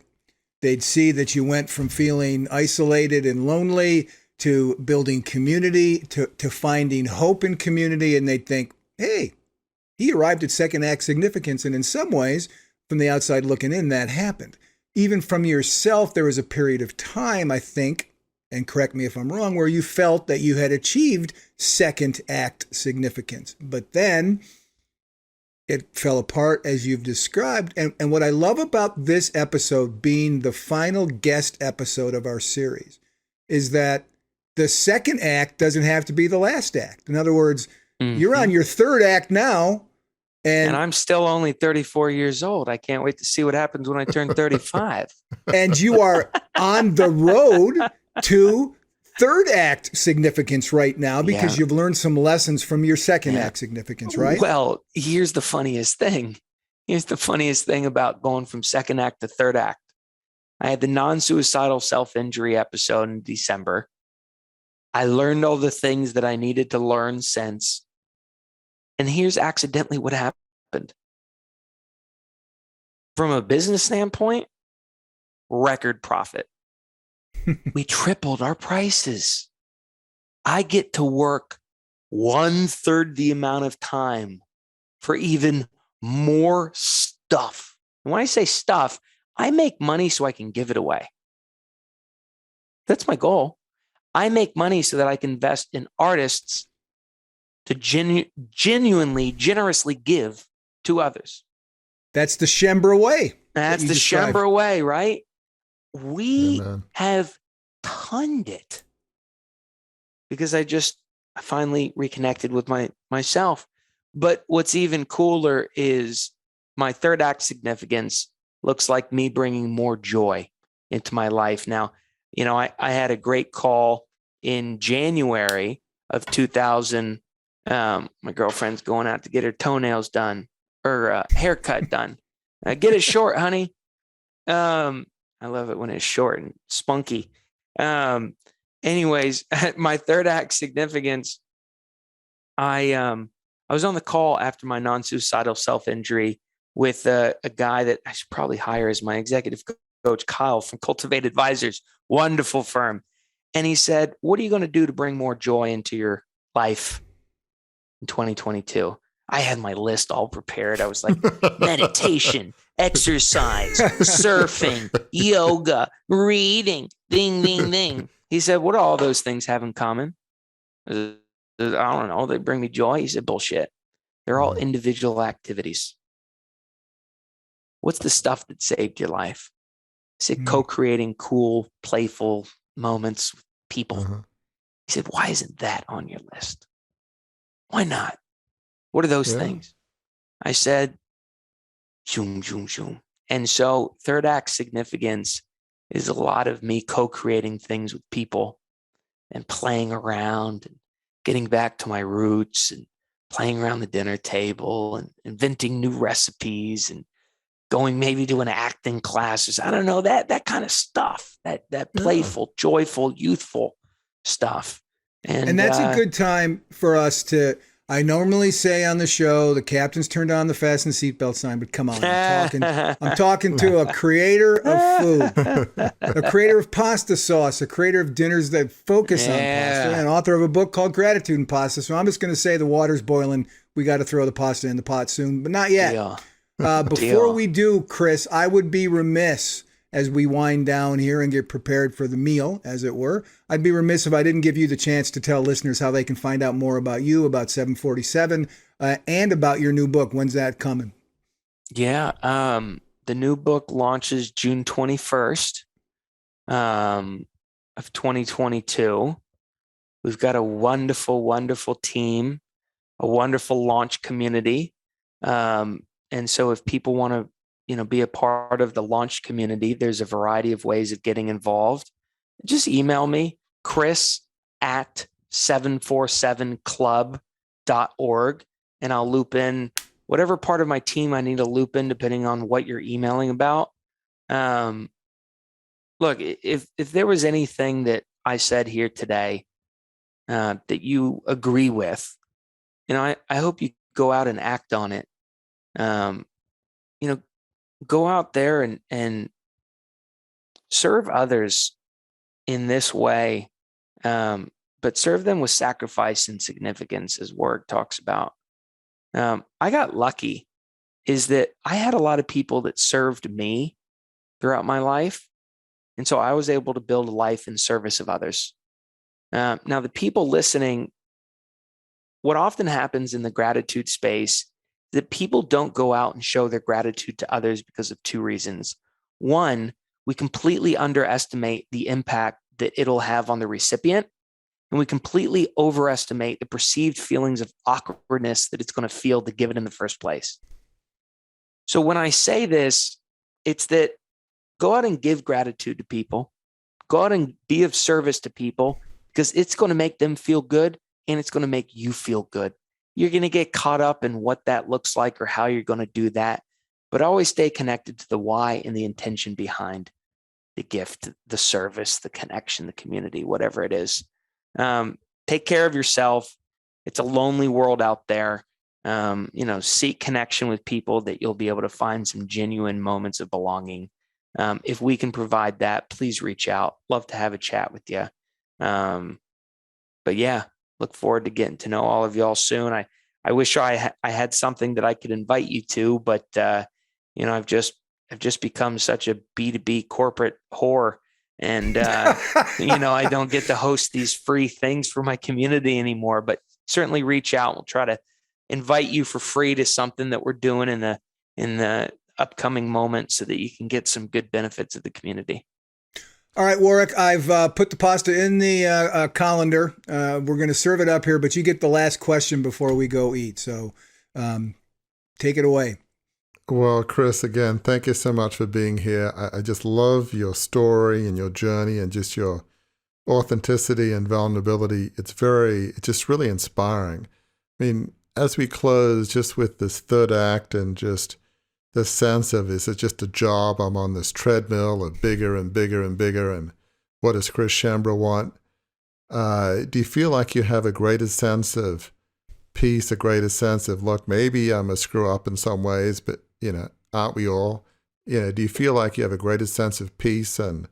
They'd see that you went from feeling isolated and lonely to building community, to finding hope in community. And they'd think, hey, he arrived at second act significance. And in some ways, from the outside looking in, that happened. Even from yourself, there was a period of time, I think, and correct me if I'm wrong, where you felt that you had achieved second act significance. But then it fell apart, as you've described. And what I love about this episode being the final guest episode of our series is that the second act doesn't have to be the last act. In other words, you're on your third act now. And I'm still only 34 years old. I can't wait to see what happens when I turn 35. And you are on the road to third act significance right now because you've learned some lessons from your second act significance, right? Well, here's the funniest thing. Here's the funniest thing about going from second act to third act. I had the non-suicidal self-injury episode in December. I learned all the things that I needed to learn since. And here's accidentally what happened. From a business standpoint, record profit. We tripled our prices. I get to work 1/3 the amount of time for even more stuff. And when I say stuff, I make money so I can give it away. That's my goal. I make money so that I can invest in artists to genuinely, generously give to others. That's the Schembra way. That's the Schembra way, right? We have tunned it because I finally reconnected with myself. But what's even cooler is my third act significance looks like me bringing more joy into my life. Now, I had a great call in January of 2000. My girlfriend's going out to get her toenails done or haircut done. Get it short, honey. I love it when it's short and spunky. Anyways, my third act significance, I was on the call after my non-suicidal self-injury with a guy that I should probably hire as my executive coach, Kyle from Cultivate Advisors, wonderful firm. And he said, what are you going to do to bring more joy into your life in 2022? I had my list all prepared. I was like, meditation, exercise, surfing, yoga, reading, ding, ding, ding. He said, what do all those things have in common? I don't know. They bring me joy. He said, bullshit. They're all individual activities. What's the stuff that saved your life? I said, co-creating cool, playful moments with people. He said, why isn't that on your list? Why not? What are those things? I said, zoom, zoom, zoom. And so third act significance is a lot of me co-creating things with people and playing around and getting back to my roots and playing around the dinner table and inventing new recipes and going maybe to an acting classes. I don't know, that kind of stuff, that playful, joyful, youthful stuff. And that's a good time for us to, I normally say on the show, the captain's turned on the fasten seatbelt sign, but come on, I'm talking to a creator of food, a creator of pasta sauce, a creator of dinners that focus on pasta, and author of a book called Gratitude and Pasta. So I'm just going to say the water's boiling. We got to throw the pasta in the pot soon, but not yet. Before we do, Chris, I would be remiss as we wind down here and get prepared for the meal, as it were. I'd be remiss if I didn't give you the chance to tell listeners how they can find out more about you, about 747, and about your new book. When's that coming? Yeah, the new book launches June 21st of 2022. We've got a wonderful, wonderful team, a wonderful launch community. And so if people want to be a part of the launch community, there's a variety of ways of getting involved. Just email me, chris@747club.org, and I'll loop in whatever part of my team I need to loop in, depending on what you're emailing about. Look, if there was anything that I said here today that you agree with, I hope you go out and act on it. Go out there and serve others in this way, but serve them with sacrifice and significance, as Word talks about. I got lucky is that I had a lot of people that served me throughout my life. And so I was able to build a life in service of others. Now, the people listening, what often happens in the gratitude space that people don't go out and show their gratitude to others because of two reasons. One, we completely underestimate the impact that it'll have on the recipient, and we completely overestimate the perceived feelings of awkwardness that it's going to feel to give it in the first place. So when I say this, it's that go out and give gratitude to people. Go out and be of service to people, because it's going to make them feel good and it's going to make you feel good. You're going to get caught up in what that looks like or how you're going to do that. But always stay connected to the why and the intention behind the gift, the service, the connection, the community, whatever it is. Take care of yourself. It's a lonely world out there. Seek connection with people that you'll be able to find some genuine moments of belonging. If we can provide that, please reach out. Love to have a chat with you. But yeah, look forward to getting to know all of y'all soon. I wish I had something that I could invite you to, but I've just have just become such a B2B corporate whore. And, I don't get to host these free things for my community anymore, but certainly reach out. We'll try to invite you for free to something that we're doing in the upcoming moment so that you can get some good benefits of the community. All right, Warwick, I've put the pasta in the colander. We're going to serve it up here, but you get the last question before we go eat. So take it away. Well, Chris, again, thank you so much for being here. I just love your story and your journey and just your authenticity and vulnerability. It's just really inspiring. I mean, as we close just with this third act and just the sense of, is it just a job? I'm on this treadmill of bigger and bigger and bigger. And what does Chris Schembra want? Do you feel like you have a greater sense of peace, a greater sense of, look, maybe I'm a screw up in some ways, but, aren't we all? Do you feel like you have a greater sense of peace and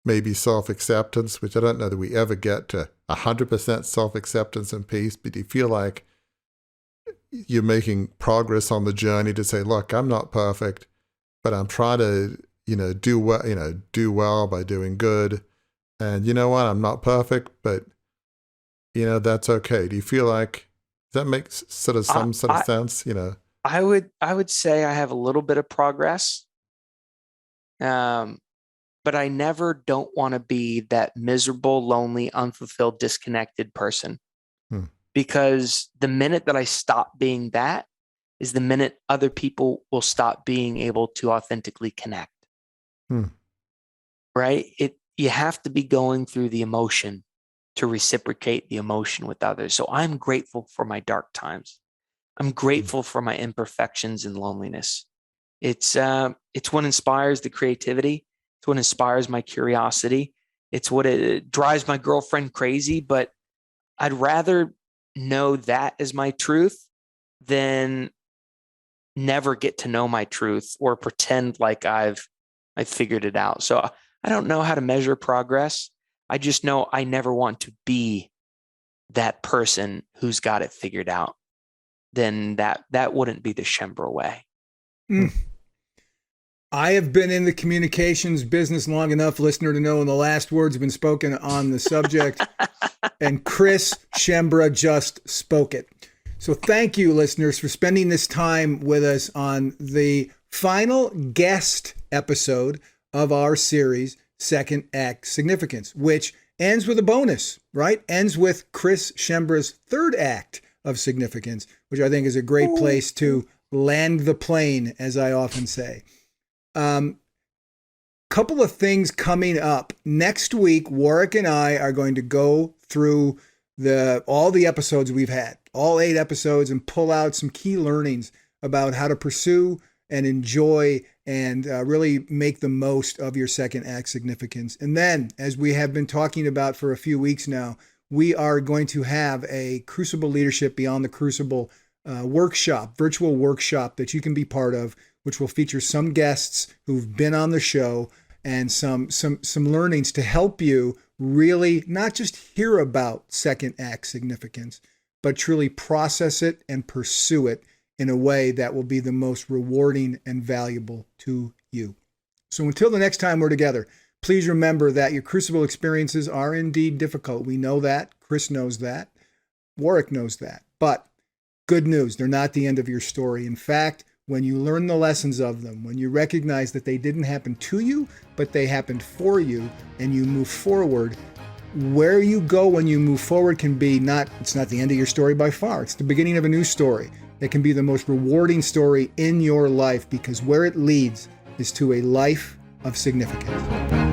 maybe self-acceptance, which I don't know that we ever get to 100% self-acceptance and peace, but do you feel like you're making progress on the journey to say, look, I'm not perfect, but I'm trying to, do well by doing good. And you know what? I'm not perfect, but that's okay. Do you feel like, does that make some sort of sense? I would say I have a little bit of progress. But I never don't want to be that miserable, lonely, unfulfilled, disconnected person. Because the minute that I stop being that is the minute other people will stop being able to authentically connect. Right? You have to be going through the emotion to reciprocate the emotion with others. So I'm grateful for my dark times. I'm grateful for my imperfections and loneliness. It's what inspires the creativity. It's what inspires my curiosity. It's what it drives my girlfriend crazy. But I'd rather know that as my truth than never get to know my truth or pretend like I've figured it out. So I don't know how to measure progress. I just know I never want to be that person who's got it figured out. Then that wouldn't be the Schembra way. I have been in the communications business long enough, listener, to know when the last words have been spoken on the subject, and Chris Schembra just spoke it. So thank you, listeners, for spending this time with us on the final guest episode of our series, Second Act Significance, which ends with a bonus, right? Ends with Chris Schembra's third act of significance, which I think is a great place to land the plane, as I often say. Couple of things coming up. Next week, Warwick and I are going to go through all the episodes we've had, all 8 episodes, and pull out some key learnings about how to pursue and enjoy and really make the most of your second act significance. And then, as we have been talking about for a few weeks now, we are going to have a Crucible Leadership Beyond the Crucible workshop, virtual workshop that you can be part of, which will feature some guests who've been on the show and some learnings to help you really not just hear about second act significance, but truly process it and pursue it in a way that will be the most rewarding and valuable to you. So until the next time we're together, please remember that your Crucible experiences are indeed difficult. We know that. Chris knows that. Warwick knows that. But good news, they're not the end of your story. In fact, when you learn the lessons of them, when you recognize that they didn't happen to you, but they happened for you, and you move forward, where you go when you move forward can be it's not the end of your story by far. It's the beginning of a new story. It can be the most rewarding story in your life, because where it leads is to a life of significance.